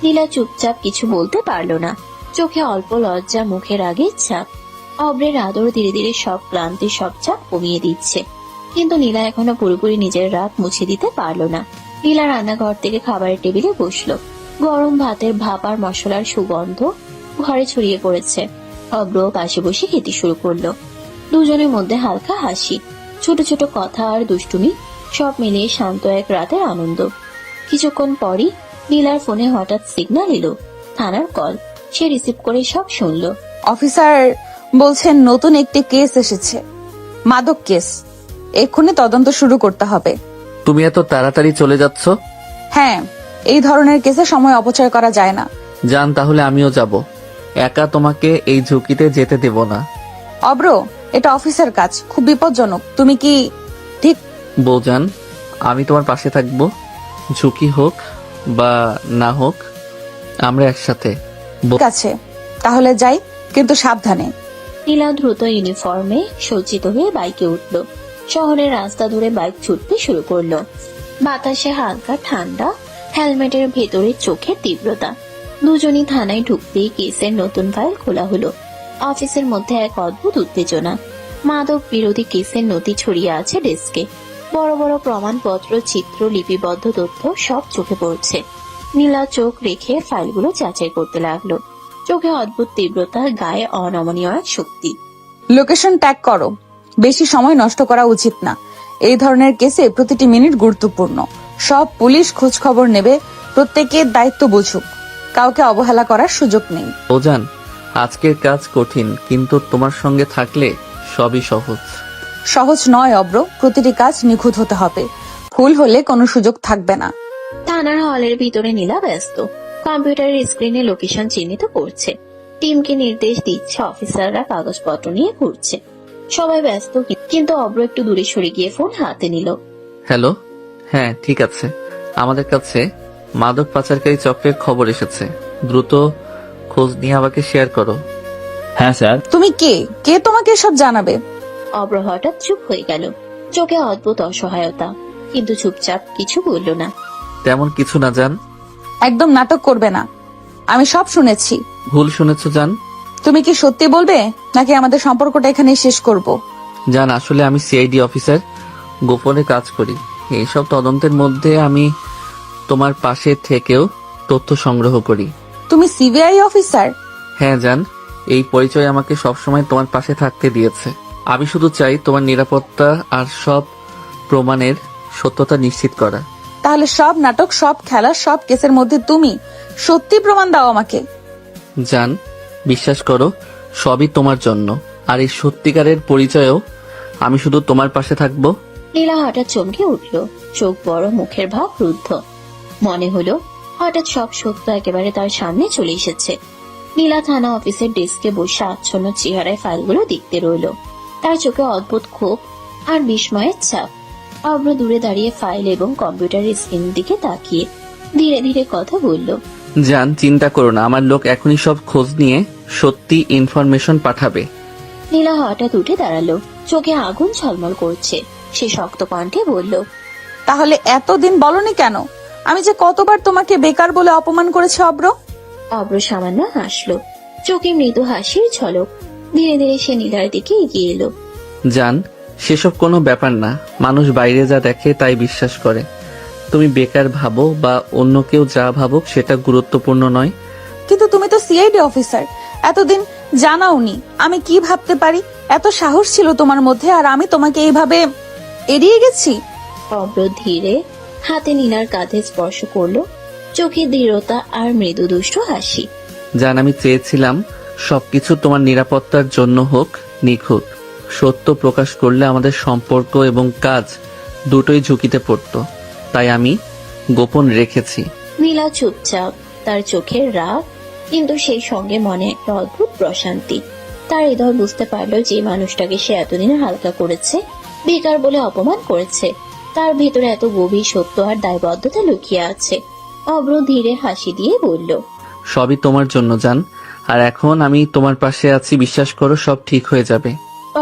নীলা চুপচাপ কিছু বলতে পারলো না, চোখে অল্প লজ্জা, মুখে রাগের ছাপ। অব্রের আদর ধীরে ধীরে সব ক্লান্তি, সব চাপ কমিয়ে দিচ্ছে। কিন্তু নীলা এখনো পুরোপুরি নিজের রাগ মুছে দিতে পারলো না। নীলা রান্নাঘর থেকে খাবারের টেবিলে বসলো। গরম ভাতের ভাপ আর মশলার সুগন্ধ ঘরে ছড়িয়ে পড়েছে। অব্র পাশে বসে খেতে শুরু করলো। দুজনের মধ্যে হালকা হাসি, ছোট ছোট কথা আর দুষ্টুমি, সব মিলিয়ে শান্ত এক রাতের আনন্দ। কিছুক্ষণ পরই নীলার ফোনে হঠাৎ সিগন্যাল এলো, থানার কল। সে রিসিভ করে সব শুনলো। অফিসার বলছেন নতুন একটি কেস এসেছে, মাদক কেস, এক্ষুনি তদন্ত শুরু করতে হবে। তুমি এত তাড়াতাড়ি চলে যাচ্ছ? হ্যাঁ, এই ধরনের কেসে সময় অপচয় করা যায় না। জান, তাহলে আমিও যাব, একা তোমাকে এই ঝুঁকিতে যেতে দেব না। অব্র, এটা অফিসের কাজ, খুব বিপজ্জনক, তুমি কি ঠিক? বৌজান, আমি তোমার পাশে থাকবো, ঝুঁকি হোক বা না হোক, আমরা একসাথে। ঠিক আছে, তাহলে যাই, কিন্তু সাবধানে। নীলা দ্রুত ইউনিফর্মে সজ্জিত হয়ে বাইকে উঠল। শহরের রাস্তা ধরে বাইক ছুটতে শুরু করলো। বাতাসে হালকা ঠান্ডা, হেলমেটের ভেতরে চোখের তীব্রতা। দুজনই থানায় ঢুকতেই কেসের নতুন ফাইল খোলা হলো। অফিসের মধ্যে এক অদ্ভুত উত্তেজনা। মাদক বিরোধী কেসের নথি ছড়িয়ে আছে ডেস্কে। বড় বড় প্রমাণপত্র, চিত্র, লিপিবদ্ধ তথ্য সব চোখে পড়ছে। নীলা চোখ রেখে ফাইলগুলো যাচাই করতে লাগলো। চোখে অদ্ভুত তীব্রতা, গায়ে অনমনীয় এক শক্তি। লোকেশন ট্যাগ করো, বেশি সময় নষ্ট করা উচিত না। এই ধরনের কেসে প্রতিটি মিনিট গুরুত্বপূর্ণ। সব পুলিশ খোঁজ খবর নেবে, প্রত্যেকের দায়িত্ব বুঝুক, কাউকে অবহেলা করার সুযোগ নেই। ওজান, আজকের কাজ কঠিন, কিন্তু তোমার সঙ্গে থাকলে সবই সহজ। সহজ নয় অব্র, প্রতিটি কাজ নিখুঁত হতে হবে। ভুল হলে কোনো সুযোগ থাকবে না। থানার হলের ভিতরে নীলা ব্যস্ত। কম্পিউটারের স্ক্রিনে লোকেশন চিহ্নিত করছে। টিমকে নির্দেশ দিচ্ছে, অফিসাররা কাগজপত্র নিয়ে ঘুরছে। সবাই ব্যস্ত, কিন্তু অব্র একটু দূরে সরে গিয়ে ফোন হাতে নিল। হ্যালো, হ্যাঁ ঠিক আছে। আমাদের কাছে মাদক পাচারকারী চক্রের খবর এসেছে। দ্রুত খোঁজ নিয়ে আমাকে শেয়ার করো। হ্যাঁ স্যার। তুমি কে? কে তোমাকে সব জানাবে? অব্র হঠাৎ চুপ হয়ে গেল। চোখে অদ্ভুত অসহায়তা, কিন্তু চুপচাপ কিছু বলল না। তেমন কিছু না জান। একদম নাটক করবে না, আমি সব শুনেছি। ভুল শুনেছো জান। তুমি কি সত্যি বলবে, নাকি আমাদের সম্পর্কটা এখানেই শেষ করব? জান, আসলে আমি সিআইডি অফিসার, গোপনে কাজ করি। এইসব তদন্তের মধ্যে আমি তোমার পাশে থেকেও তথ্য সংগ্রহ করি। তুমি সিবিআই অফিসার? হ্যাঁ জান, এই পরিচয় আমাকে সবসময় তোমার পাশে থাকতে দিয়েছে। আমি শুধু চাই তোমার নিরাপত্তা আর সব প্রমাণের সত্যতা নিশ্চিত করা। তাহলে সব নাটক, সব খেলা, সব কেসের মধ্যে তুমি সত্যি প্রমাণ দাও আমাকে। জান, বিশ্বাস করো, সবই তোমার জন্য। আর এই সত্যিকারের পরিচয়েও আমি শুধু তোমার পাশে থাকবো। নীলা হঠাৎ চমকে উঠল। চোখ বড়, মুখের ভাব রুদ্ধ। মনে হলো হঠাৎ সব সত্য একেবারে তার সামনে চলে এসেছে। নীলা থানা অফিসের ডেস্কে বসে আচ্ছন্ন চেহারায় ফাইলগুলো দেখতে রইল। তার চোখে অদ্ভুত ক্ষোভ আর বিস্ময়ের ছাপ। অব্র দূরে দাঁড়িয়ে ফাইল এবং কম্পিউটারের স্ক্রিনের দিকে তাকিয়ে ধীরে ধীরে কথা বলল। জান, চিন্তা করো না, আমার লোক এখনই সব খোঁজ নিয়ে সত্যি ইনফরমেশন পাঠাবে। নীলা হঠাৎ উঠে দাঁড়ালো। চোখে আগুন ঝলমল করছে। সে শক্ত কণ্ঠে বলল, তাহলে এতদিন বলনি কেন? আমি যে কতবার তোমাকে বেকার বলে অপমান করেছি অব্র। অব্র সামান্য হাসলো, চোখে মৃদু হাসির ঝলক। ধীরে ধীরে সে নীলার দিকে এগিয়ে এলো। জান, সেসব কোনো ব্যাপার না। মানুষ বাইরে যা দেখে তাই বিশ্বাস করে। তুমি বেকার ভাবো বা অন্য কেউ যা ভাবুক, সেটা গুরুত্বপূর্ণ নয়। কিন্তু তুমি তো সিআইডি অফিসার, এতদিন জানাওনি আমি কি ভাবতে পারি। এত সাহস ছিল তোমার মধ্যে, আর আমি তোমাকে এইভাবে এড়িয়ে গেছি। অব্র ধীরে হাতে নীলার কাঁধে স্পর্শ করলো, চোখে দৃঢ়তা আর মৃদু দুষ্ট হাসি। জান, আমি চেয়েছিলাম সবকিছু তোমার নিরাপত্তার জন্য হোক নিখুঁত। সত্য প্রকাশ করলে আমাদের সম্পর্ক এবং কাজ দুটোই ঝুঁকিতে পড়তো, তাই আমি গোপন রেখেছি। নীলা চুপচাপ, তার চোখের রাগ, কিন্তু সেই সঙ্গে মনে একটা অদ্ভুত প্রশান্তি। তার হৃদয় বুঝতে পারলো যে মানুষটাকে সে এতদিন হালকা করেছে, বেকার বলে অপমান করেছে, তার ভিতরে এত গভীর সত্য আর দায়বদ্ধতা লুকিয়ে আছে। অব্র ধীরে হাসি দিয়ে বলল, সবই তোমার জন্য জান, আর এখন আমি তোমার পাশে আছি। বিশ্বাস করো, সব ঠিক হয়ে যাবে।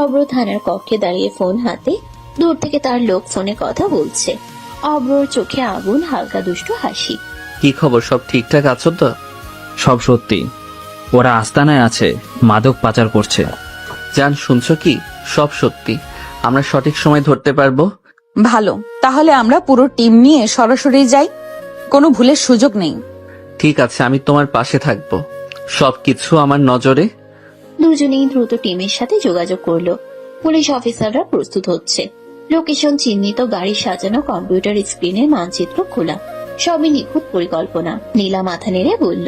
অব্র থানার কক্ষে দাঁড়িয়ে ফোন হাতে, দূর থেকে তার লোক ফোনে কথা বলছে। অব্রর চোখে আগুন, হালকা দুষ্ট হাসি। কি খবর, সব ঠিকঠাক আছো তো? সব সত্যি। ওরা আস্তানায় আছে, মাদক পাচার করছে। জান, শুনছো কি? সব সত্যি। আমরা সঠিক সময় ধরতে পারবো। ভালো, তাহলে আমরা পুরো টিম নিয়ে সরাসরি যাই, কোনো ভুলের সুযোগ নেই। ঠিক আছে, আমি তোমার পাশে থাকবো। সবকিছু আমার নজরে। দুজনেই দ্রুত টিমের সাথে যোগাযোগ করলো। পুলিশ অফিসাররা প্রস্তুত হচ্ছে। লোকেশন চিহ্নিত, গাড়ি সাজানো, কম্পিউটার স্ক্রিনের মানচিত্র খোলা, সবই নিখুঁত পরিকল্পনা। নীলা মাথা নেড়ে বলল,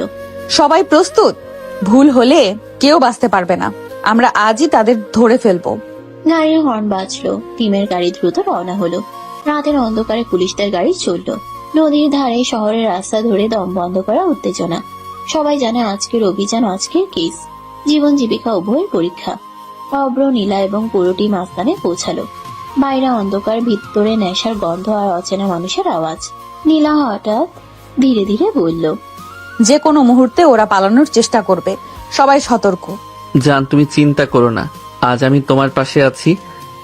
সবাই প্রস্তুত? ভুল হলে কেউ বাঁচতে পারবে না। আমরা আজই তাদের ধরে ফেলবো। গাড়ির হর্ন বাজলো। টিমের গাড়ি দ্রুত রওনা হলো। রাতের অন্ধকারে পুলিশদের গাড়ি চললো। নদীর ধারে, শহরের রাস্তা ধরে দম বন্ধ করা উত্তেজনা। সবাই জানে আজকের অভিযান, আজকের কেস, জীবন জীবিকা উভয়ের পরীক্ষা। অব্র, নীলা এবং পুরো টিম আস্তানে পৌঁছালো। বাইরে অন্ধকার, ভিতরে নেশার গন্ধ আর অচেনা মানুষের আওয়াজ। নীলা হঠাৎ ধীরে ধীরে বলল, যে কোনো মুহূর্তে ওরা পালানোর চেষ্টা করবে, সবাই সতর্ক। জান, তুমি চিন্তা করো না, আজ আমি তোমার পাশে আছি,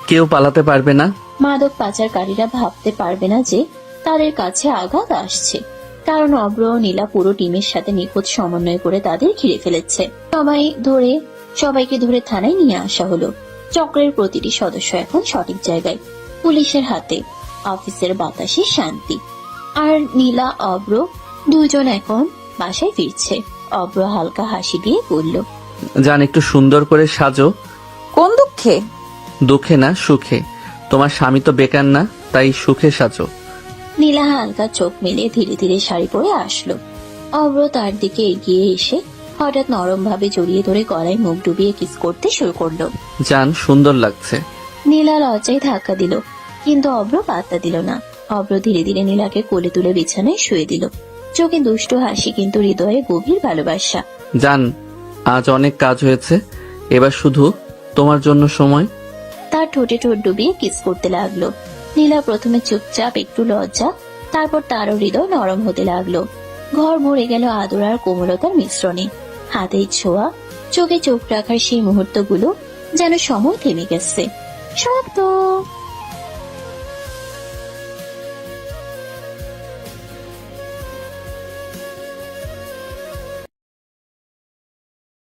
কেউ পালাতে পারবে না। মাদক পাচারকারীরা ভাবতে পারবে না যে তাদের কাছে আঘাত আসছে, কারণ অব্র ও নীলা পুরো টিমের সাথে নিখুঁত সমন্বয় করে তাদের ঘিরে ফেলেছে। সবাইকে ধরে থানায় নিয়ে আসা হলো। চক্রের প্রতিটি সদস্য এখন সঠিক জায়গায়, পুলিশের হাতে। অফিসের বাতাসে শান্তি। আর নীলা অব্র দুজন এখন বাসায় ফিরছে। অব্র হালকা হাসি দিয়ে বলল, জান, একটু সুন্দর করে সাজো। কোন দুঃখে? দুঃখে না, সুখে। তোমার স্বামী তো বেকার না, তাই সুখে সাজো। নীলা হালকা চোখ মিলিয়ে ধীরে ধীরে শাড়ি পরে আসলো। অব্র তার দিকে এগিয়ে এসে হঠাৎ নরম ভাবে জড়িয়ে ধরে গলায় মুখ ডুবিয়ে কিস করতে শুরু করলো। জান, সুন্দর লাগছে। নীলা লজ্জায় ধাক্কা দিল, কিন্তু অব্র পাত্তা দিল না। অব্র ধীরে ধীরে নীলাকে কোলে তুলে বিছানায় শুয়ে দিল। চোখে দুষ্টু হাসি, কিন্তু হৃদয়ে গভীর ভালোবাসা। জান, আজ অনেক কাজ হয়েছে, এবার শুধু তোমার জন্য সময়। তার ঠোঁটে ঠোঁট ডুবিয়ে কিস করতে লাগলো। নীলা প্রথমে চুপচাপ, একটু লজ্জা, তারপর তারও হৃদয় নরম হতে লাগলো। ঘর ভরে গেল আদর আর কোমলতার মিশ্রণে। হাতের ছোঁয়া, চোখে চোখ রাখার সেই মুহূর্তগুলো যেন সময় থেমে গেছে। সব তো